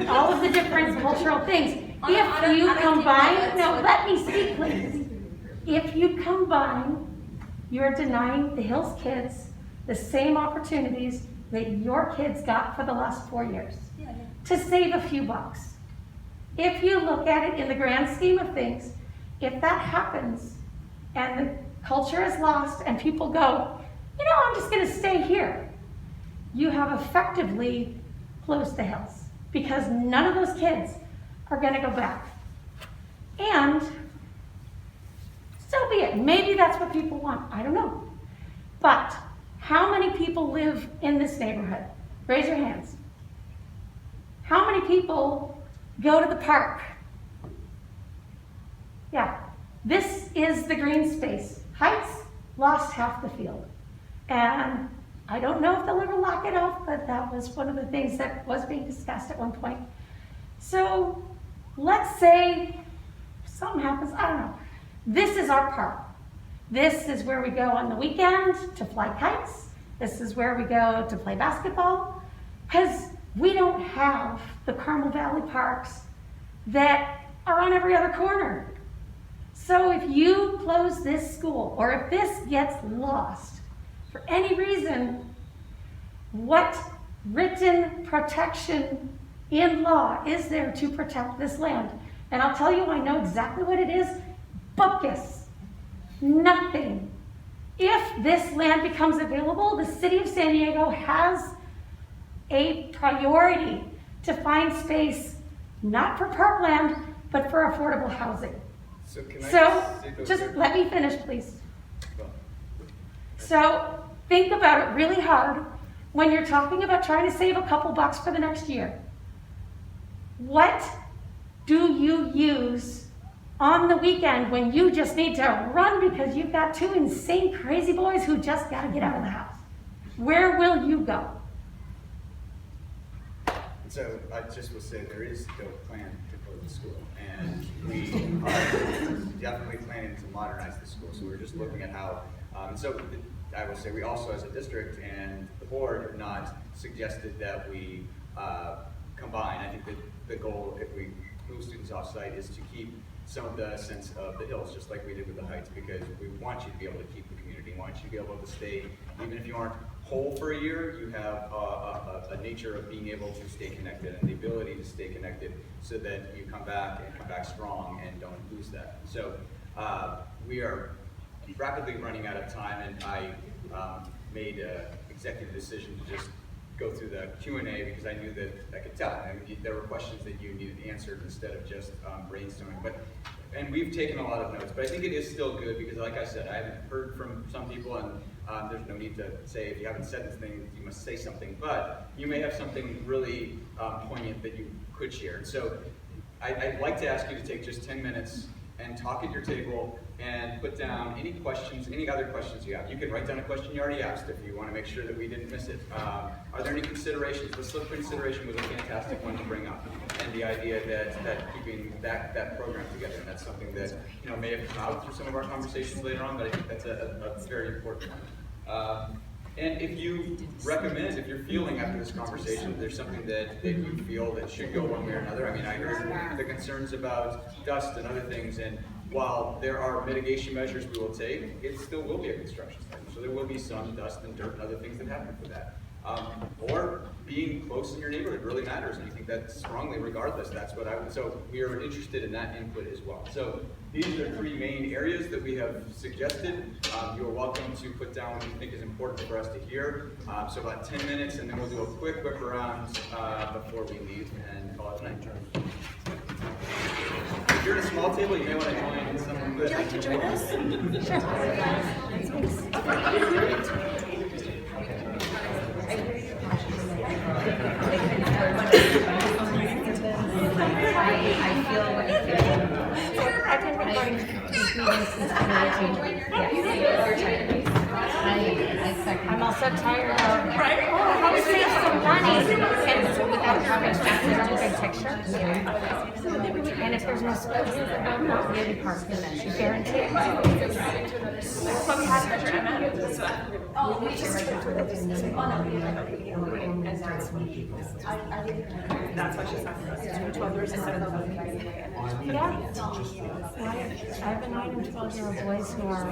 All of the different cultural things. If you combine, no, let me speak please. If you combine, you're denying the Hills kids the same opportunities that your kids got for the last 4 years to save a few bucks. If you look at it in the grand scheme of things, if that happens and the culture is lost and people go, I'm just going to stay here, you have effectively closed the Hills because none of those kids are going to go back. And so be it. Maybe that's what people want. I don't know. But how many people live in this neighborhood? Raise your hands. How many people go to the park? Yeah. This is the green space. Heights lost half the field. And I don't know if they'll ever lock it off, but that was one of the things that was being discussed at one point. So let's say something happens, I don't know. This is our park. This is where we go on the weekend to fly kites. This is where we go to play basketball. Because we don't have the Carmel Valley parks that are on every other corner. So if you close this school, or if this gets lost for any reason, what written protection in law is there to protect this land? And I'll tell you, I know exactly what it is. Focus. Nothing. If this land becomes available, the city of San Diego has a priority to find space, not for parkland, but for affordable housing. So can I So, those just there? let me finish, please. Go. So, think about it really hard when you're talking about trying to save a couple bucks for the next year. What do you use on the weekend when you just need to run because you've got two insane crazy boys who just got to get out of the house? Where will you go? So I just will say there is no plan to close the school, and we are definitely planning to modernize the school. So we're just looking at how. I will say we also, as a district and the board, have not suggested that we combine. I think that the goal, if we move students offsite, is to keep some of the sense of the hills, just like we did with the Heights, because we want you to be able to keep the community, want you to be able to stay, even if you aren't whole for a year, you have a nature of being able to stay connected and the ability to stay connected so that you come back and come back strong and don't lose that. So we are rapidly running out of time, and I made an executive decision to just go through the Q&A because I knew that I could tell. I mean, there were questions that you needed answered instead of just brainstorming. And we've taken a lot of notes, but I think it is still good because, like I said, I haven't heard from some people, and there's no need to say if you haven't said anything, you must say something. But you may have something really poignant that you could share. And so I'd like to ask you to take just 10 minutes and talk at your table and put down any questions, any other questions you have. You can write down a question you already asked if you want to make sure that we didn't miss it. Are there any considerations? The slip consideration was a fantastic one to bring up, and the idea that keeping that program together, and that's something that may have come out through some of our conversations later on, but I think that's a very important one. And if you recommend, if you're feeling after this conversation, there's something that you feel that should go one way or another. I mean, I heard the concerns about dust and other things, and while there are mitigation measures we will take, it still will be a construction site. So there will be some dust and dirt and other things that happen for that. Or being close in your neighborhood really matters, and I think that strongly regardless, that's what I would, so we are interested in that input as well. So these are three main areas that we have suggested. You are welcome to put down what you think is important for us to hear. So about 10 minutes, and then we'll do a quick whip around before we leave and call it a night. If you're at a small table, you may want to join in something. Would you like to join us? I feel what you feel. I've been recording these meetings since 2018. I'm also tired of, how to save some money and without having to do a picture. And if there's no space, then not really park in it. You guarantee it. That's why she's talking about 12 years instead of Yeah. I have a 9 and 12-year-old boys who are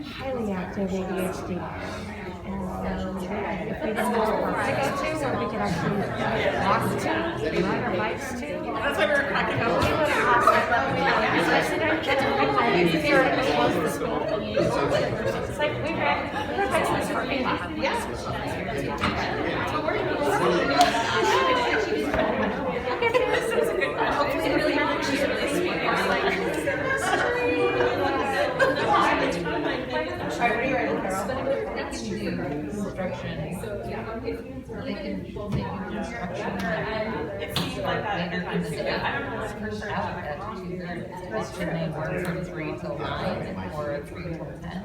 highly active ADHD. And if we didn't have a park to go to where we could actually walk to, ride our bikes to. That's why we were cracking up. We would have, especially during kids' if you're close to the school. It's like we ride bikes in the parking lot. Yeah. This was a good one. Hopefully it really helped. She's really sweet. It's like, What are you writing, Carol? They can do construction. They can do construction. it seemed like that every time. I don't know what's for sure. Out at 2:30. Should they work from 3 till 9 or 3 till 10?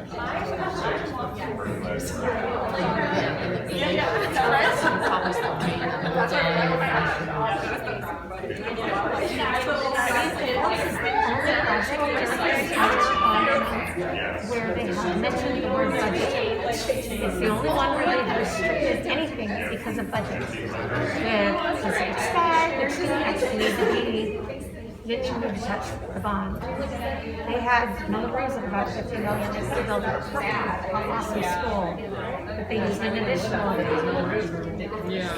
Where they have mentioned the word budget. It's the only one where they've restricted anything because of budget. With the side, which actually need to be didn't even move to touch the bond. They had Mello Roos of about $50 million. They could have built an awesome school, but they used an additional.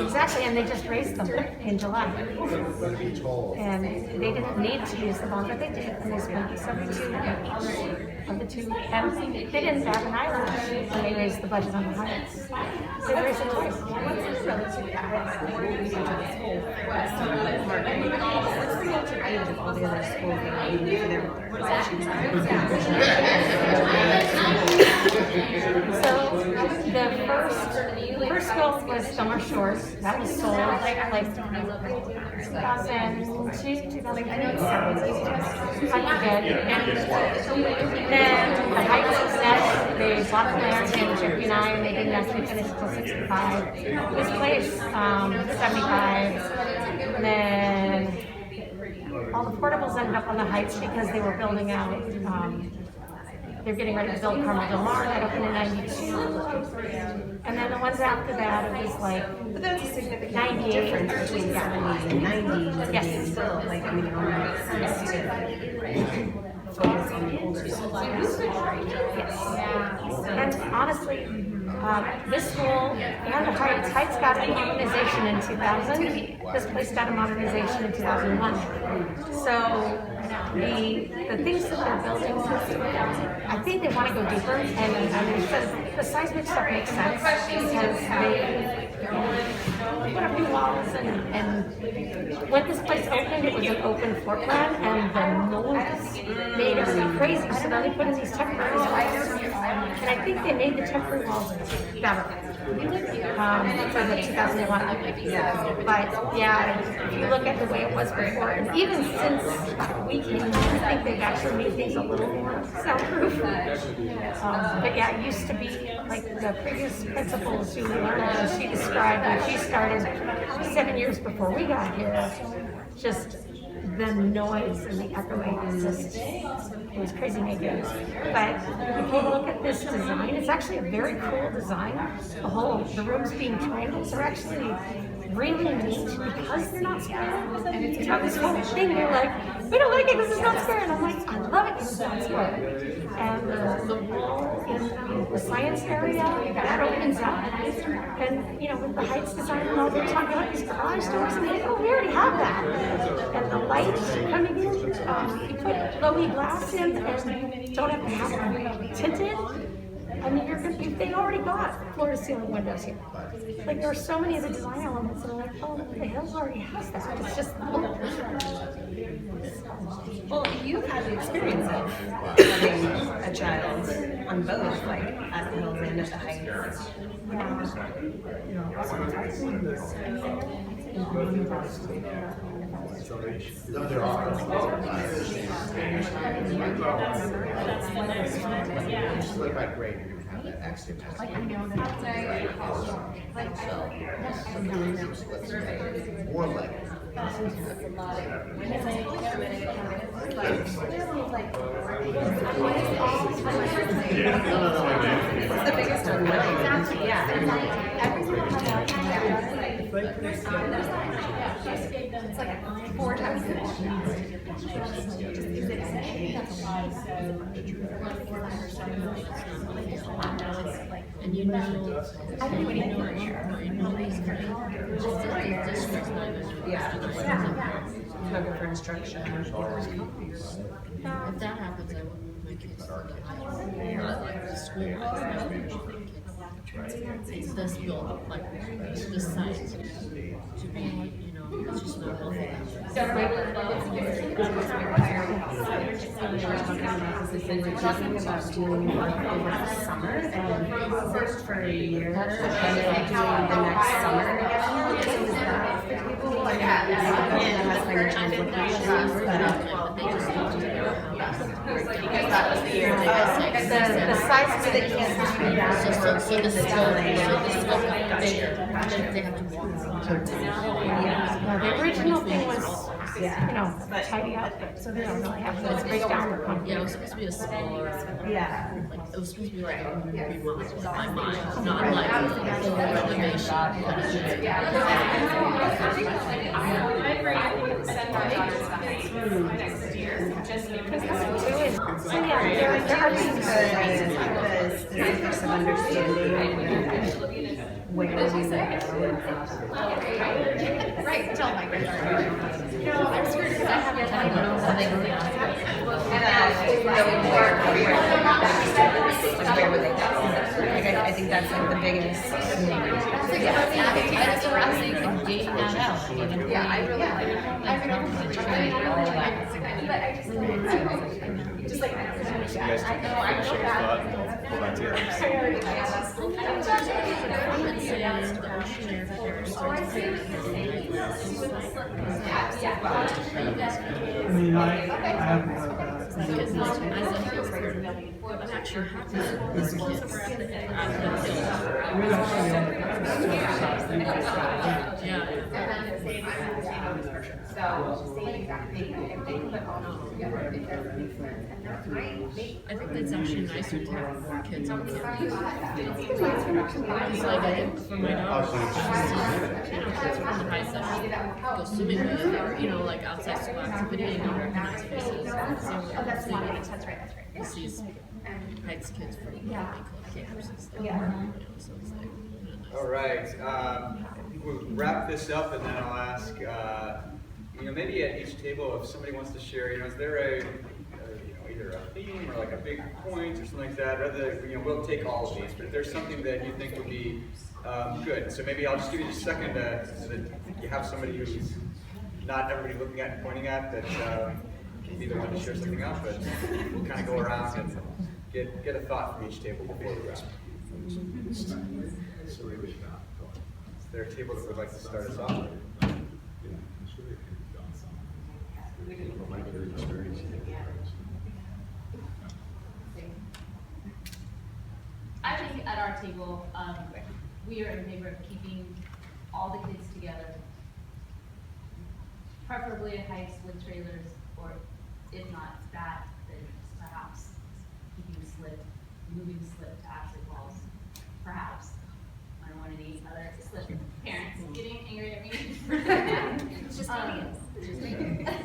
Exactly, and they just raised them in July. And they didn't need to use the bond, but they did, and they spent 72 of the two. And they didn't have an island when they raised the budget on the Heights. They raised it twice. What's the relative age of all the other schools that are using for their modernization? So the first school was Summer Shores. That was sold like 2002, 2003. Then the Heights was next. They bought the land in 59 and they didn't actually finish until 65. This place, 75. And then all the portables ended up on the Heights because they were building out, they're getting ready to build Carmel Del Mar, that opened in 92. And then the ones after that, it was like But that's a significant 98. difference between 70s and 90s. Yes. Still, like, I mean, it only makes sense to focus on the older schools. Yes. And honestly, this school and the Heights got a modernization in 2000. This place got a modernization in 2001. So the things that they're building, I think they want to go deeper. And the seismic stuff makes sense because they put up new walls and when this place opened, it was an open floor plan and the noise made everything crazy. So then they put in these temporary walls. And I think they made the temporary walls better for the 2001. But yeah, if you look at the way it was before, and even since we came in, I think they've actually made things a little more soundproof. But yeah, it used to be like the previous principal, Julie Lerner, she described when she started 7 years before we got here, just the noise and the echoing was just, it was crazy making. But if you look at this design, it's actually a very cool design. The rooms being triangles are actually really neat because they're not square. And you know, this whole thing, they're like, we don't like it because it's not square. And I'm like, I love it because it's not square. And the wall in the science area, that opens up. And, you know, with the Heights design and all, they're talking about these garage doors. And I'm like, oh, we already have that. And the lights coming in, you put low-E glass in and you don't have to have it tinted. I mean, they already got floor-to-ceiling windows here. Like, there are so many of the design elements that are like, oh, the Hills already has that. It's just, Well, you've had the experience of having a child on both, like at the Hills and at the Heights. No, there are. Split by grade, you're gonna have that accident. More like. What's the biggest unknown? It's like 4 times the And you know, everybody knows nobody's Looking for instruction. If that happens, I would move my kids to like the school. It's this build, like this size to be, you know, it's just not healthy. We're talking about doing work over the summer and first for a year and then doing the next summer again. People like has financial implications, but They just need to know how. that was the year they got the size of the kids. So this is they have to walk. No, the original thing was, you know, tidy up, so they don't really have to break down the concrete. Yeah, it was supposed to be a smaller, like, it was supposed to be like, remodeled in my mind, not like a renovation. I agree, I think it's send our daughters back. next year, just because So yeah, there are things The specifics of understanding where we would Right, tell my No, I'm scared because I haven't done where would they go? Like, I think that's like the biggest. It's harassing and gating that out. Yeah, I really like it. But I just don't, just like, I don't understand. I know, I know that. Hold on to your Priority, yeah, that's. The I mean, I haven't heard that. Because what actually happens is kids We're actually on the So, same exact thing, if they put all those together, it does make sense, and that might make. I think that's actually nicer to have more kids on campus. Because It's like I think for my daughter, kids from the high session go swimming with, or like outside school activity and you recognize faces. Oh, that's right. He sees Heights kids from campuses and stuff. Yeah. So it's like, All right, we'll wrap this up and then I'll ask, maybe at each table if somebody wants to share, is there either a theme or like a big point or something like that, rather, we'll take all of these, but if there's something that you think would be good, so maybe I'll just give you just a second so that you have somebody who's not everybody looking at and pointing at, that can be the one to share something else, but we'll kind of go around and get a thought from each table before we wrap. Is there a table that would like to start us off? I think at our table, we are in favor of keeping all the kids together, preferably at Heights with trailers, or if not that, then perhaps keeping moving Slip to Ashley Falls, perhaps. I don't want any other Slip parents getting angry at me. It's just audience.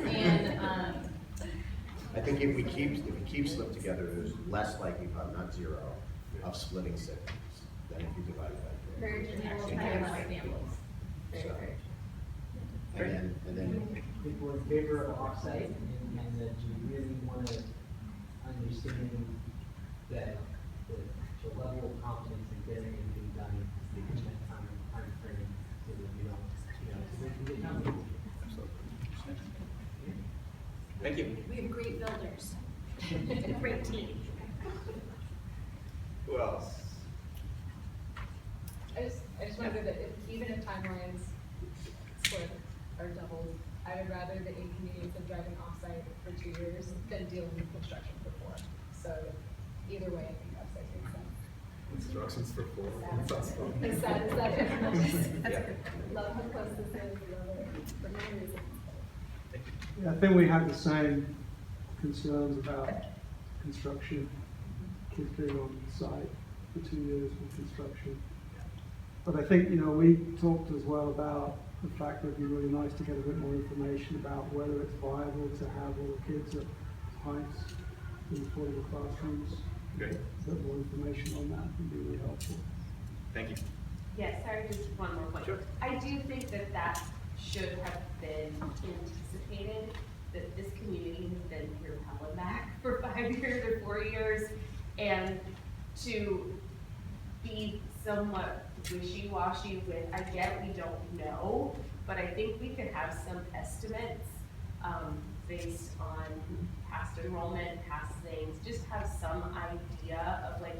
And, I think if we keep Slip together, there's less likely, but not zero, of splitting siblings than if you divide it by Very three. true. So, and then I think we're in favor of offsite and that you really want to understand that the level of confidence in getting anything done in that time frame so that you don't, so they can get done. Thank you. We have great builders, and a great team. Who else? I just want to say that even if timelines split or doubled, I would rather the inconvenience of driving offsite for 2 years than dealing with construction for 4. So either way, I think offsite makes sense. Instructions for 4. As sad as that is. Love how close this is, love it, for many reasons. Yeah, I think we have the same concerns about construction, kids being on site for 2 years with construction. But I think, we talked as well about the fact that it'd be really nice to get a bit more information about whether it's viable to have all the kids at Heights in affordable classrooms. Great. A bit more information on that would be really helpful. Thank you. Yes, sorry, just one more point. Sure. I do think that should have been anticipated, that this community has been through hell and back for 5 years or 4 years, and to be somewhat wishy-washy with, I get we don't know, but I think we could have some estimates based on past enrollment, past things, just have some idea of like,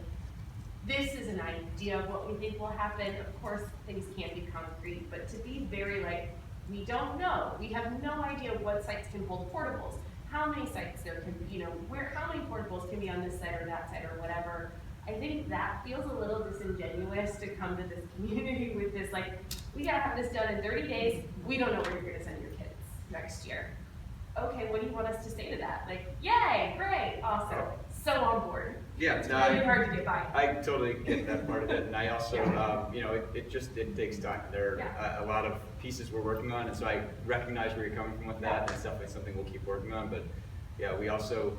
this is an idea of what we think will happen. Of course, things can't be concrete, but to be very like, we don't know. We have no idea what sites can hold portables, how many sites there can, how many portables can be on this site or that site or whatever. I think that feels a little disingenuous to come to this community with this, like, we gotta have this done in 30 days. We don't know where you're gonna send your kids next year. Okay, what do you want us to say to that? Like, yay, great, awesome, so on board. Yeah, It's no, really hard to get by. I totally get that part of it, and I also, you know, it takes time. There are a lot of pieces we're working on, and so I recognize where you're coming from with that, and it's definitely something we'll keep working on, but yeah, we also,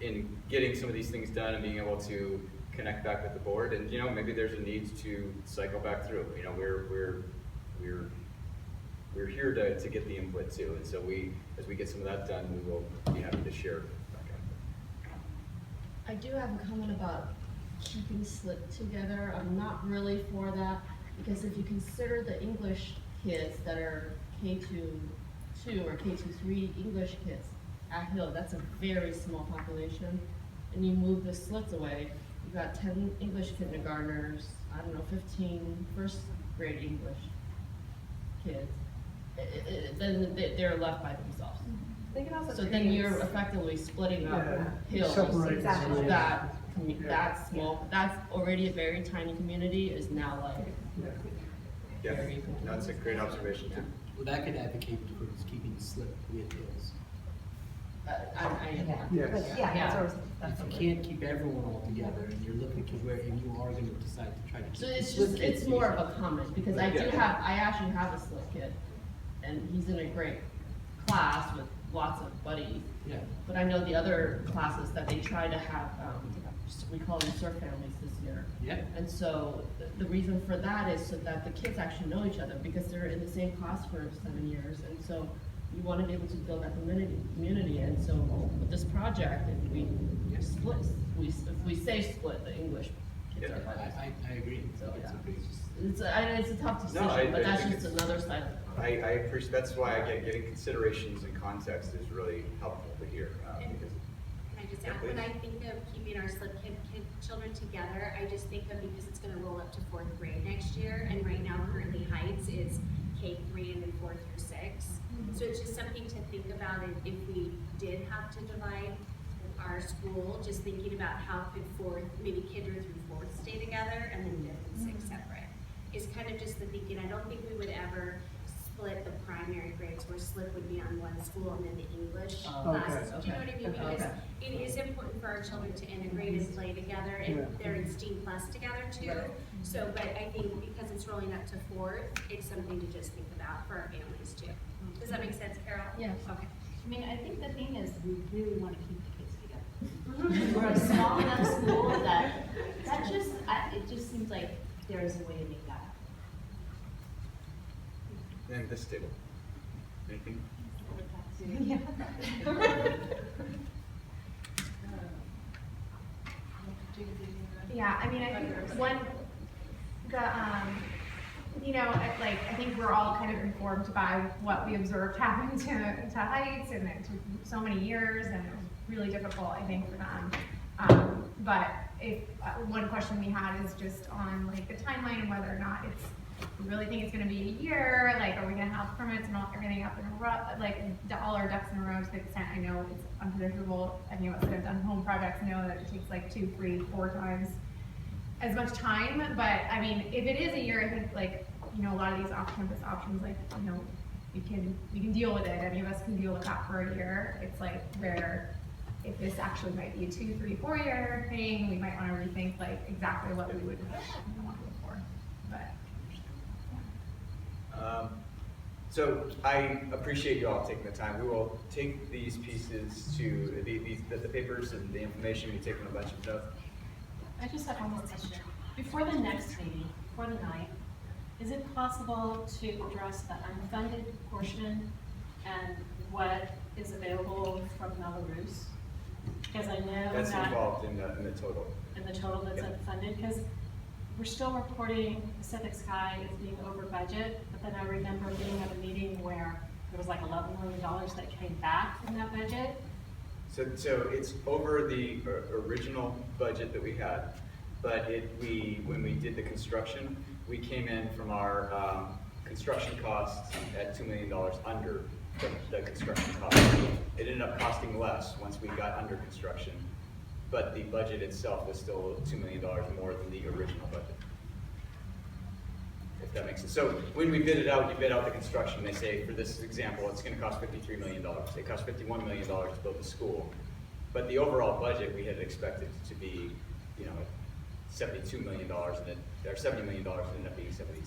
in getting some of these things done and being able to connect back with the board, and you know, maybe there's a need to cycle back through. You know, we're here to get the input too, and so as we get some of that done, we will be happy to share. I do have a comment about keeping Sleet together. I'm not really for that, because if you consider the English kids that are K-2 or K-3 English kids at Hill, that's a very small population. And you move the Sleets away, you've got 10 English kindergartners, I don't know, 15 first grade English kids. Then they're left by themselves. So then you're effectively splitting up Hills. Separate Exactly. That small, that's already a very tiny community, is now like Yeah, very. that's a great observation too. Well, that could advocate for keeping Sleet with Hills. If you can't keep everyone all together, and you're looking to where, and you are gonna decide to try to keep. So it's Sleet just, kids it's more together. of a comment, because I actually have a Sleet kid, and he's in a great class with lots of buddies. Yeah. But I know the other classes that they try to have, we call them surf families this year. Yeah. And so the reason for that is so that the kids actually know each other, because they're in the same class for 7 years. And so you want to be able to build that community. And so with this project, if we split, if we say split the English kids. Yeah. I agree. So, It's yeah. a big- It's a tough decision, No, I but that's think just it's- another side of it. I appreciate, that's why getting considerations and context is really helpful to hear, because. Can I just Yeah, add, when please. I think of keeping our Sleet children together, I just think of, because it's gonna roll up to 4th grade next year, and right now currently Heights is K-3 and then 4 through 6. So it's just something to think about if we did have to divide our school, just thinking about how could maybe kinder through 4th stay together and then 5th and 6th separate. It's kind of just the thinking, I don't think we would ever split the primary grades where Sleet would be on one school and then the English classes. Do you know what I mean? Because it is important for our children to integrate and play together, and they're in STEAM Plus together too. So, but I think because it's rolling up to 4th, it's something to just think about for our families too. Does that make sense, Carol? Yes. Okay. I mean, I think the thing is, we really want to keep the kids together. We're a small enough school that it just seems like there is a way to make that happen. And this table, anything? Yeah, I mean, I think I think we're all kind of informed by what we observed happen to Heights, and it took so many years, and it was really difficult, I think, for them. But if, one question we had is just on like the timeline and whether or not we really think it's gonna be a year, like, are we gonna have permits and everything up in a row, like, all our ducks in a row to the extent I know it's unpredictable. Any of us that have done home projects know that it takes like 2, 3, 4 times as much time. But I mean, if it is a year, I think like, you know, a lot of these off-campus options, like, you know, we can deal with it. Any of us can deal with that for a year. It's like where if this actually might be a 2, 3, 4 year thing, we might want to rethink like exactly what we would want to look for. But So I appreciate you all taking the time. We will take these pieces to the papers and the information. We take them a bunch of notes. I just have one more question. Before the next meeting, before the 9th, is it possible to address the unfunded portion and what is available from Mello Roos? Because I know That's that involved in the total. in the total that's Yeah. unfunded, because we're still reporting Pacific Sky as being over budget, but then I remember being at a meeting where there was like $11 million that came back from that budget. So it's over the original budget that we had, but when we did the construction, we came in from our construction costs at $2 million under the construction cost. It ended up costing less once we got under construction, but the budget itself was still $2 million more than the original budget. If that makes sense. So when we bid it out, you bid out the construction, they say, for this example, it's gonna cost $53 million. It cost $51 million to build the school. But the overall budget, we had expected to be you know, $72 million, and it, or $70 million, and it ended up being $72 million.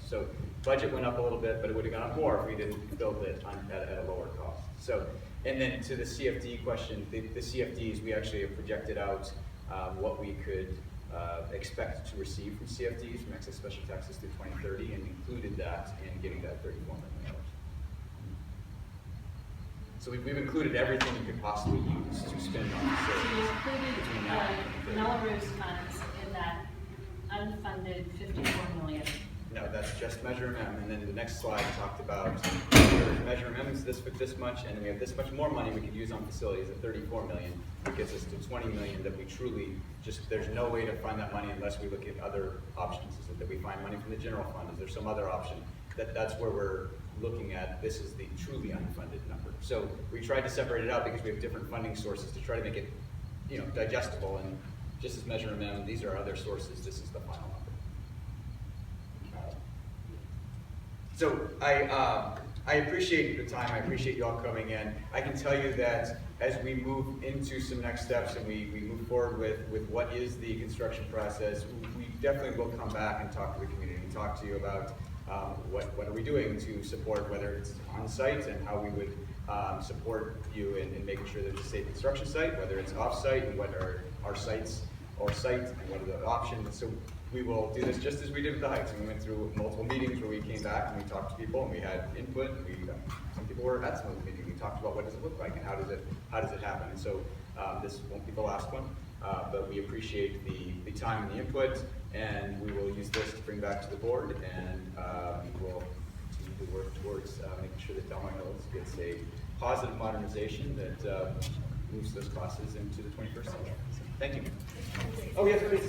So budget went up a little bit, but it would have gone up more if we didn't build it at a lower cost. So, and then to the CFD question, the CFDs, we actually have projected out what we could expect to receive from CFDs, from excess special taxes through 2030, and included that in getting that $34 million. So we've included everything you could possibly use to spend on So you facilities. included Mello Roos funds in that unfunded 54 million. No, that's just Measure M, and then the next slide talked about Measure M is this much, and we have this much more money we could use on facilities at 34 million. It gets us to 20 million that we truly just, there's no way to find that money unless we look at other options. Is it that we find money from the general fund? Is there some other option? That's where we're looking at. This is the truly unfunded number. So we tried to separate it out because we have different funding sources to try to make it, you know, digestible. And just as Measure M, these are other sources. This is the final number. So I appreciate the time. I appreciate you all coming in. I can tell you that as we move into some next steps and we move forward with what is the construction process, we definitely will come back and talk to the community and talk to you about what are we doing to support, whether it's on site and how we would support you in making sure that it's a safe construction site, whether it's off site and what are our sites or site and what are the options. So we will do this just as we did with the Heights. And we went through multiple meetings where we came back and we talked to people and we had input. And some people were at some of the meetings. We talked about what does it look like and how does it happen. And so this won't be the last one, but we appreciate the time and the input, and we will use this to bring back to the board, and we'll continue to work towards making sure that Del Mar Hills gets a positive modernization that moves those classes into the 21st century. So, thank you. Oh, yes, please.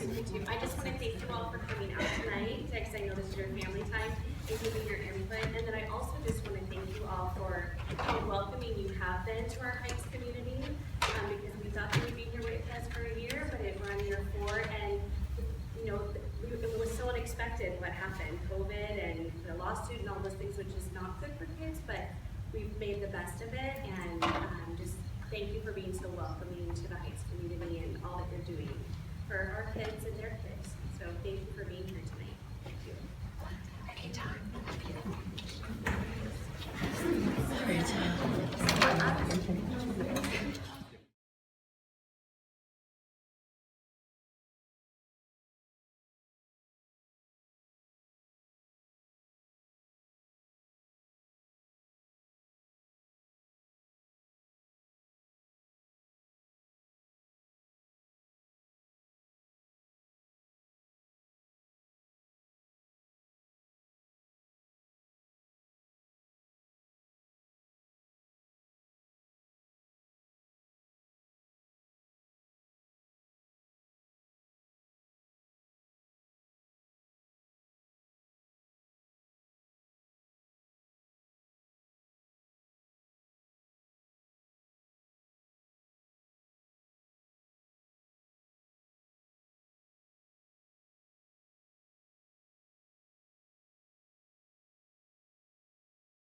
I just want to thank you all for coming out tonight, because I know this is your family time, and giving your input. And then I also just want to thank you all for how welcoming you have been to our Heights community, because we thought that we'd be here with us for a year, but we're on year 4, and you know, it was so unexpected what happened, COVID and the lawsuit and all those things, which is not good for kids, but we've made the best of it, and just thank you for being so welcoming to the Heights community and all that you're doing for our kids and their kids. So thank you for being here tonight. Thank you. Anytime.